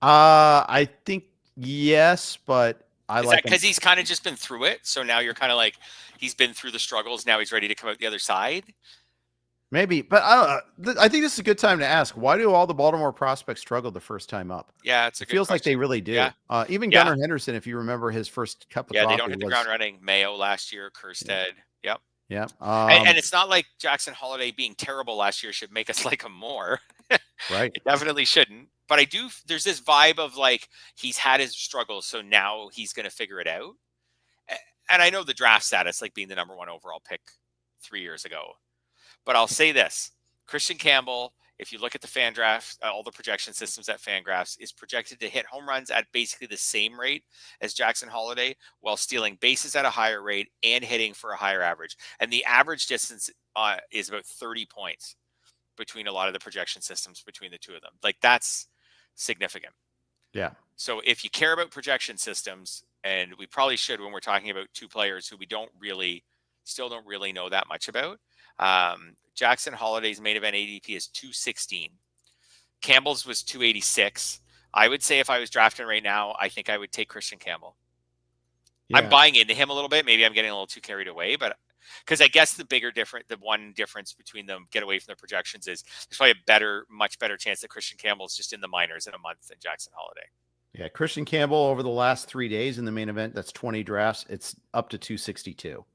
I think yes, but Is that because he's kind of just been through it? So now you're kind of like, he's been through the struggles. Now he's ready to come out the other side. Maybe, but I think this is a good time to ask, why do all the Baltimore prospects struggle the first time up? Yeah, it feels like they really do. Yeah. Even Gunnar Henderson, if you remember his first cup of coffee. They don't hit the ground running. Mayo last year, Kerstead. Yep. Yeah. And it's not like Jackson Holliday being terrible last year should make us like him more. Right. It definitely shouldn't. But there's this vibe of he's had his struggles, so now he's going to figure it out. And I know the draft status, being the number 1 overall pick 3 years ago. But I'll say this, Kristian Campbell if you look at the Fantrax, all the projection systems at Fangraphs, is projected to hit home runs at basically the same rate as Jackson Holliday, while stealing bases at a higher rate and hitting for a higher average. And the average distance is about 30 points between a lot of the projection systems between the two of them. Like, that's significant. Yeah. So if you care about projection systems, and we probably should when we're talking about two players who we still don't really know that much about. Jackson Holliday's main event ADP is 216. Campbell's was 286. I would say if I was drafting right now, I think I would take Kristian Campbell. Yeah. I'm buying into him a little bit. Maybe I'm getting a little too carried away, but because I guess the one difference between them, get away from the projections, is there's probably much better chance that Kristian Campbell is just in the minors in a month than Jackson Holliday. Yeah, Kristian Campbell over the last 3 days in the main event, that's 20 drafts. It's up to 262.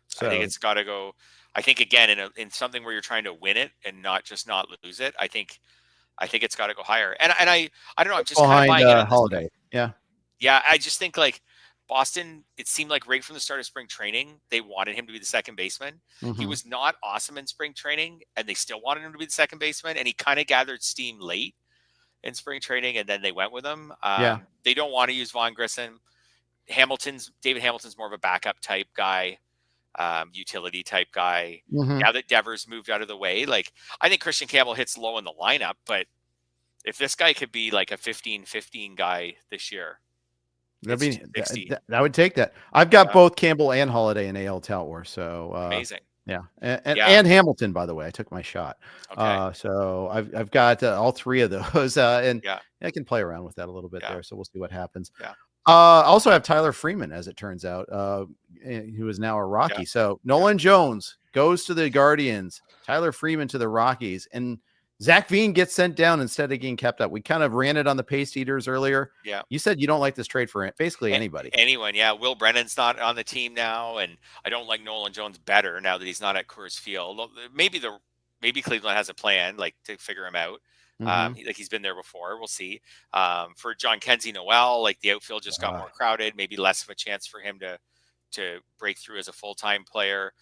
So I think it's got to go. I think again in something where you're trying to win it and not lose it. I think it's got to go higher. And I don't know. I'm just behind kind of buying Holliday. Yeah. Yeah. I just think like Boston, it seemed like right from the start of spring training, they wanted him to be the second baseman. Mm-hmm. He was not awesome in spring training, and they still wanted him to be the second baseman. And he kind of gathered steam late in spring training, and then they went with him. They don't want to use Vaughn Grissom. David Hamilton's more of a backup type guy, utility type guy. Mm-hmm. Now that Devers moved out of the way, like, I think Kristian Campbell hits low in the lineup, but if this guy could be like a 15-15 guy this year, that would take that. I've got both Campbell and Holliday in AL Tout War, so amazing. Yeah. And Hamilton, by the way, I took my shot. Okay. So I've got all three of those, and I can play around with that a little bit there. So we'll see what happens. Yeah. Also have Tyler Freeman, as it turns out, who is now a Rocky. Yeah. So Nolan Jones goes to the Guardians, Tyler Freeman to the Rockies, and Zach Veen gets sent down instead of getting kept up. We kind of ran it on the Pace Eaters earlier. Yeah. You said you don't like this trade for basically anybody. Anyone, yeah. Will Brennan's not on the team now, and I don't like Nolan Jones better now that he's not at Coors Field. Maybe Cleveland has a plan, like, to figure him out. Mm-hmm. He's been there before. We'll see. For John Kenzie Noel, like, the outfield just got more crowded. Maybe less of a chance for him to break through as a full-time player.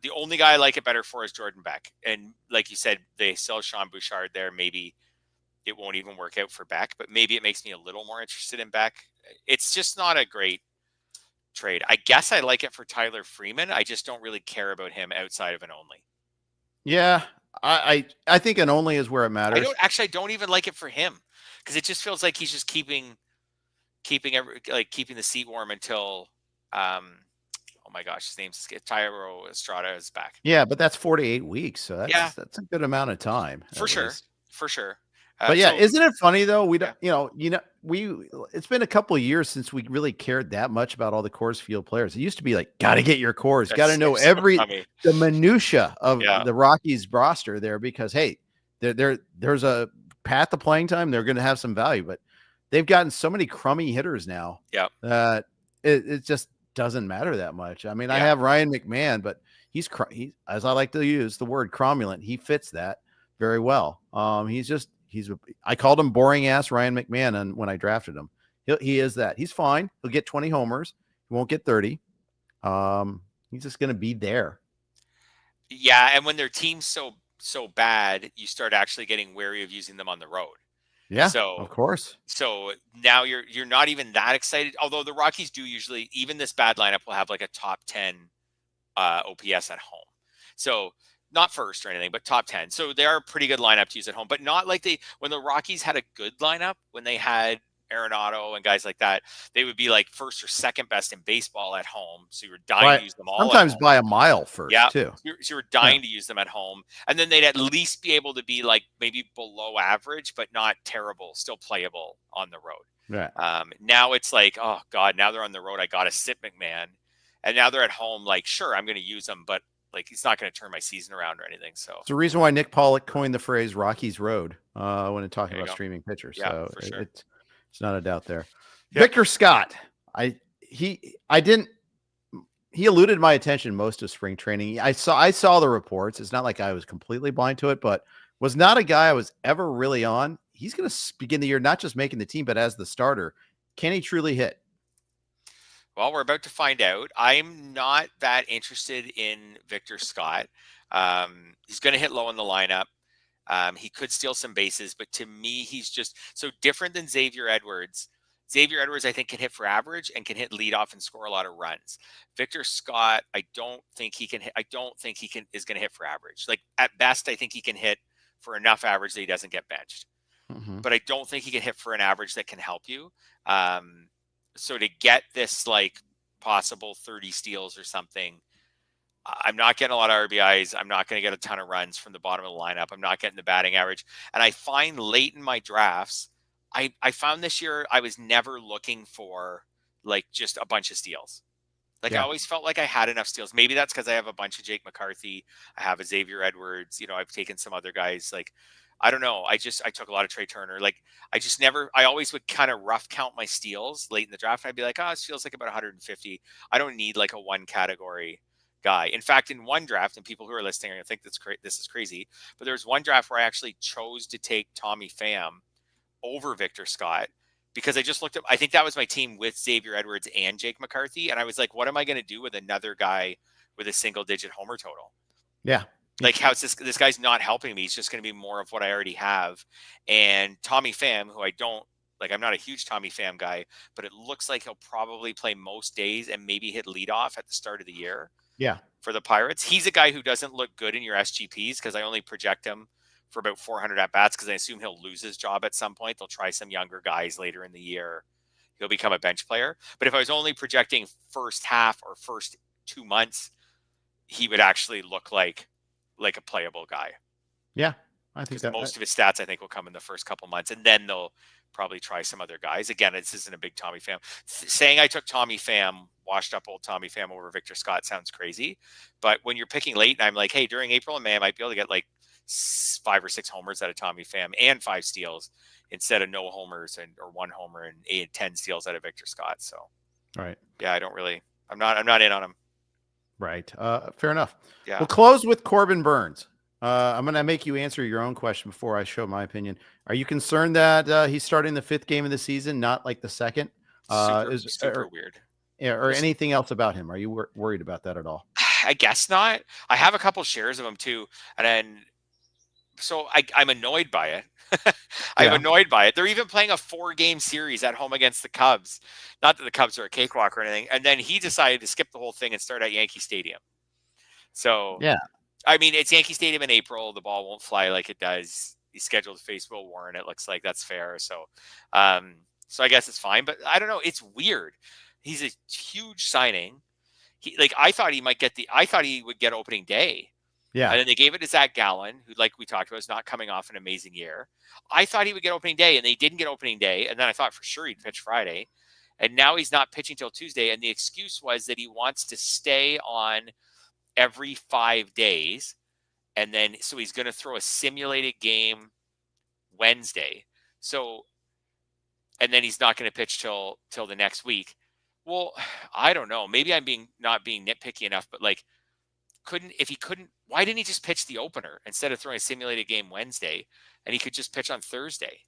The only guy I like it better for is Jordan Beck. And like you said, they sell Sean Bouchard there. Maybe it won't even work out for Beck, but maybe it makes me a little more interested in Beck. It's just not a great trade. I guess I like it for Tyler Freeman. I just don't really care about him outside of an only. Yeah, I think an only is where it matters. I don't even like it for him, because it just feels like he's just keeping the seat warm until oh my gosh, his name's Tyro Estrada is back. Yeah, but that's 4 to 8 weeks. So that's a good amount of time. For sure. But isn't it funny though? It's been a couple of years since we really cared that much about all the Coors Field players. It used to be like, got to get your Coors, got to know the minutia of the Rockies roster there, because hey, there's a path to playing time. They're going to have some value, but they've gotten so many crummy hitters now. Yeah. That it just doesn't matter that much. I mean, I have Ryan McMahon, but he's as I like to use the word, cromulent. He fits that very well. I called him boring ass Ryan McMahon when I drafted him. He is that. He's fine. He'll get 20 homers. He won't get 30. He's just going to be there. Yeah, and when their team's so bad, you start actually getting wary of using them on the road. Yeah, so of course. So now you're not even that excited. Although the Rockies do usually, even this bad lineup will have like a top 10 OPS at home. So not first or anything, but top 10. So they are a pretty good lineup to use at home, but not like when the Rockies had a good lineup, when they had Arenado and guys like that, they would be like first or second best in baseball at home. So you were dying to use them all. Sometimes by a mile first, too. So you were dying to use them at home. And then they'd at least be able to be like maybe below average, but not terrible, still playable on the road. Right. Now it's like, oh God, now they're on the road. I got to sit McMahon. And now they're at home. Like, sure, I'm going to use them, but like, it's not going to turn my season around or anything. So it's the reason why Nick Pollock coined the phrase Rockies Road when talking about streaming pitchers. Yeah, so for sure. It's not a doubt there. Yep. Victor Scott, he eluded my attention most of spring training. I saw the reports. It's not like I was completely blind to it, but was not a guy I was ever really on. He's going to begin the year not just making the team, but as the starter. Can he truly hit? Well, we're about to find out. I'm not that interested in Victor Scott. He's going to hit low in the lineup. He could steal some bases, but to me, he's just so different than Xavier Edwards. Xavier Edwards, I think, can hit for average and can hit leadoff and score a lot of runs. Victor Scott, I don't think he can hit. I don't think he is going to hit for average. Like at best, I think he can hit for enough average that he doesn't get benched. But I don't think he can hit for an average that can help you. So to get this like possible 30 steals or something, I'm not getting a lot of RBIs. I'm not going to get a ton of runs from the bottom of the lineup. I'm not getting the batting average. And I find late in my drafts, I found this year I was never looking for like just a bunch of steals. Like I always felt like I had enough steals. Maybe that's because I have a bunch of Jake McCarthy. I have a Xavier Edwards. You know, I've taken some other guys. Like, I don't know. I took a lot of Trey Turner. Like I always would kind of rough count my steals late in the draft. And I'd be like, this feels like about 150. I don't need like a one category guy. In fact, in one draft, and people who are listening are going to think this is crazy, but there was one draft where I actually chose to take Tommy Pham over Victor Scott because I just looked up. I think that was my team with Xavier Edwards and Jake McCarthy. And I was like, what am I going to do with another guy with a single digit homer total? Yeah. Like, how's this guy's not helping me. He's just going to be more of what I already have. And Tommy Pham, who I don't like, I'm not a huge Tommy Pham guy, but it looks like he'll probably play most days and maybe hit leadoff at the start of the year. Yeah. For the Pirates. He's a guy who doesn't look good in your SGPs because I only project him for about 400 at bats because I assume he'll lose his job at some point. They'll try some younger guys later in the year. He'll become a bench player. But if I was only projecting first half or first 2 months, he would actually look like a playable guy. Yeah, I think that most of his stats, I think, will come in the first couple months, and then they'll probably try some other guys. Again, this isn't a big Tommy Pham. Saying I took Tommy Pham, washed up old Tommy Pham over Victor Scott sounds crazy, but when you're picking late, and I'm like, hey, during April and May, I might be able to get like 5 or 6 homers out of Tommy Pham and 5 steals instead of no homers or 1 homer and 8 and 10 steals out of Victor Scott. So, right. Yeah, I'm not in on him. Right. Fair enough. Yeah. We'll close with Corbin Burnes. I'm going to make you answer your own question before I show my opinion. Are you concerned that he's starting the 5th game of the season, not like the 2nd? Super weird. Or anything else about him? Are you worried about that at all? I guess not. I have a couple shares of him too. And then, so I'm annoyed by it. I'm annoyed by it. They're even playing a 4-game series at home against the Cubs. Not that the Cubs are a cakewalk or anything. And then he decided to skip the whole thing and start at Yankee Stadium. So, yeah. I mean, it's Yankee Stadium in April. The ball won't fly like it does. He's scheduled to face Will Warren. It looks like that's fair. So, so I guess it's fine. But I don't know. It's weird. He's a huge signing. I thought he would get opening day. Yeah. And then they gave it to Zac Gallen, who, like we talked about, is not coming off an amazing year. I thought he would get opening day, and they didn't get opening day. And then I thought for sure he'd pitch Friday. And now he's not pitching till Tuesday. And the excuse was that he wants to stay on every 5 days. And then, so he's going to throw a simulated game Wednesday. So, and then he's not going to pitch till the next week. Well, I don't know. Maybe I'm not being nitpicky enough, but like, why didn't he just pitch the opener instead of throwing a simulated game Wednesday, and he could just pitch on Thursday?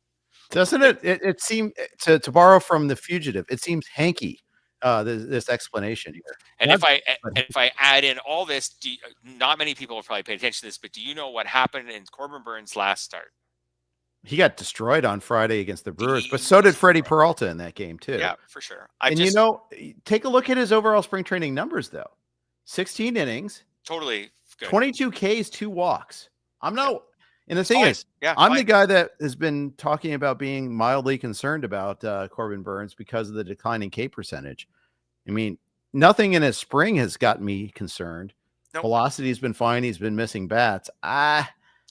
Doesn't it seem, to borrow from The Fugitive, it seems hanky, this explanation here. And if I add in all this, not many people have probably paid attention to this, but do you know what happened in Corbin Burnes' last start? He got destroyed on Friday against the Brewers, but so did Freddie Peralta in that game too. Yeah, for sure. Take a look at his overall spring training numbers though. 16 innings. Totally good. 22 Ks, 2 walks. And the thing is, I'm the guy that has been talking about being mildly concerned about Corbin Burnes because of the declining K percentage. I mean, nothing in his spring has gotten me concerned. Nope. Velocity's been fine. He's been missing bats.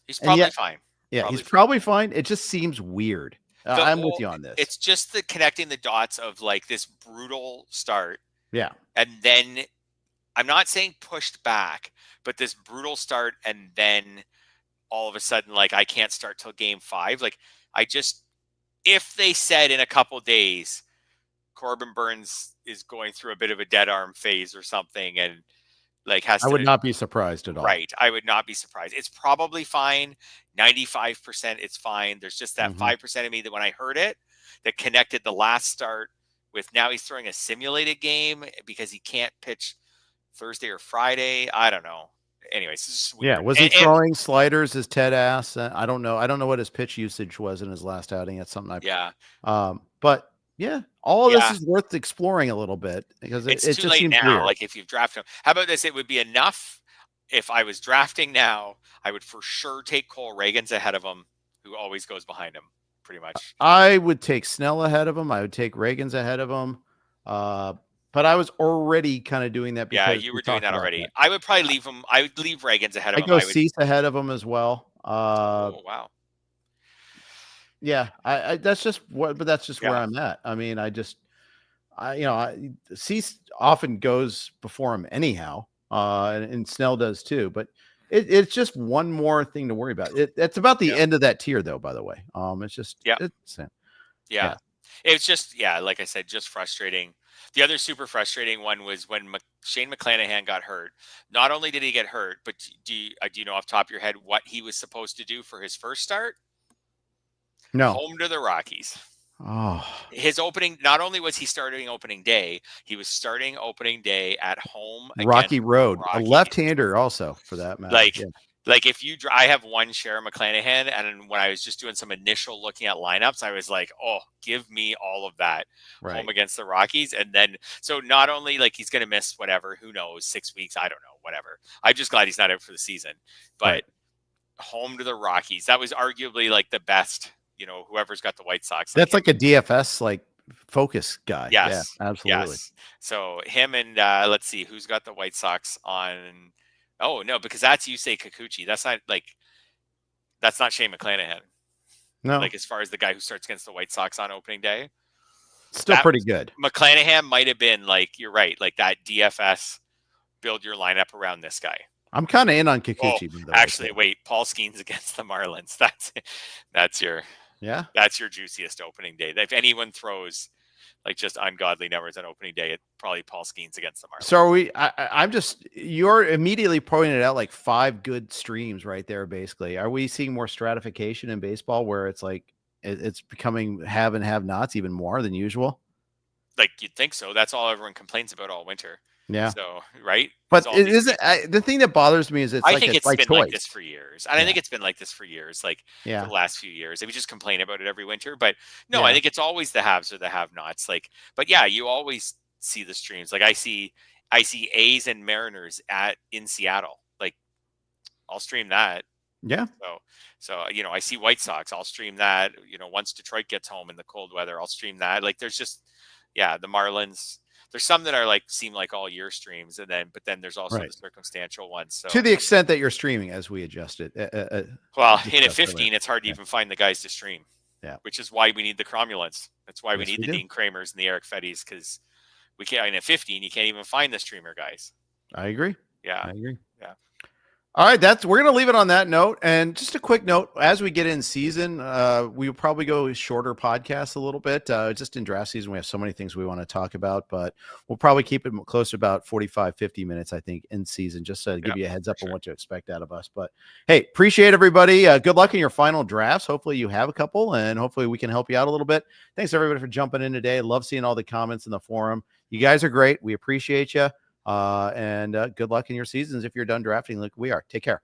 He's probably fine. Yeah, he's probably fine. It just seems weird. I'm with you on this. It's just the connecting the dots of like this brutal start. Yeah. And then I'm not saying pushed back, but this brutal start. And then all of a sudden, like, I can't start till game 5. Like, if they said in a couple days, Corbin Burnes is going through a bit of a dead arm phase or something, and like I would not be surprised at all. Right. I would not be surprised. It's probably fine. 95% it's fine. There's just that 5% of me that when I heard it, that connected the last start with now he's throwing a simulated game because he can't pitch Thursday or Friday. I don't know. anyways, it's just Yeah, weird. was he throwing sliders as Ted ass? I don't know. I don't know what his pitch usage was in his last outing. That's something Yeah. But yeah, all of Yeah. this is worth exploring a little bit because it It's too just late seems now. weird. Like if you've drafted him, how about this? It would be enough if I was drafting now. I would for sure take Cole Reagans ahead of him, who always goes behind him, pretty much. I would take Snell ahead of him. I would take Reagans ahead of him. But I was already kind of doing that. Because you were doing that already. I would probably leave him. I would leave Reagans ahead of him. I go Cease ahead of him as well. Oh wow. Yeah, I that's just what, but that's just where I'm at. I mean, Cease often goes before him anyhow, and Snell does too. But it's just one more thing to worry about. It's about the end of that tier, though. By the way, it's just it's just like I said, just frustrating. The other super frustrating one was when Shane McClanahan got hurt. Not only did he get hurt, but do you know off the top of your head what he was supposed to do for his first start? No. Home to the Rockies. Oh. His opening, not only was he starting opening day, he was starting opening day at home. Rocky Road. A left-hander also, for that matter. Like if I have one share of McClanahan, and when I was just doing some initial looking at lineups, I was like, oh, give me all of that home against the Rockies. And then, so not only like he's going to miss whatever, who knows, 6 weeks, I don't know, whatever. I'm just glad he's not out for the season. But home to the Rockies, that was arguably like the best, whoever's got the White Sox. That's like a DFS, like focus guy. Yes. Yeah, absolutely. Yes. So him and let's see, who's got the White Sox on. Oh no, because that's Yusei Kikuchi. That's not Shane McClanahan. No, like as far as the guy who starts against the White Sox on opening day, still pretty good. McClanahan might have been like, you're right, like that DFS build your lineup around this guy. I'm kind of in on Kikuchi. Actually, wait, Paul Skeens against the Marlins. That's your juiciest opening day. If anyone throws like just ungodly numbers on opening day, it's probably Paul Skeens against the Marlins. So you're immediately pointed out like 5 good streams right there. Basically, are we seeing more stratification in baseball where it's like it's becoming have and have nots even more than usual? Like you'd think so. That's all everyone complains about all winter. Yeah. So right. But the thing that bothers me is I think it's been like this for years. And I think it's been like this for years, like for the last few years. We just complain about it every winter. But no, I think it's always the haves or the have-nots. Like, but yeah, you always see the streams. Like I see A's and Mariners in Seattle. Like I'll stream that. Yeah. So I see White Sox. I'll stream that. Once Detroit gets home in the cold weather, I'll stream that. Like there's just the Marlins. There's some that seem like all year streams, but then there's also the circumstantial ones. So to the extent that you're streaming, as we adjust it. Well, in a 15, it's hard to even find the guys to stream. Yeah. Which is why we need the Cromulants. That's why we need the Dean Kramers and the Eric Fetties, because we can't. In a 15, you can't even find the streamer guys. I agree. Yeah. I agree. Yeah. All right, we're going to leave it on that note. And just a quick note, as we get in season, we will probably go shorter podcasts a little bit. Just in draft season, we have so many things we want to talk about, but we'll probably keep it close to about 45, 50 minutes, I think, in season, just to give you a heads up on what to expect out of us. But hey, appreciate everybody. Good luck in your final drafts. Hopefully you have a couple, and hopefully we can help you out a little bit. Thanks everybody for jumping in today. Love seeing all the comments in the forum. You guys are great. We appreciate you. And good luck in your seasons if you're done drafting like we are. Take care.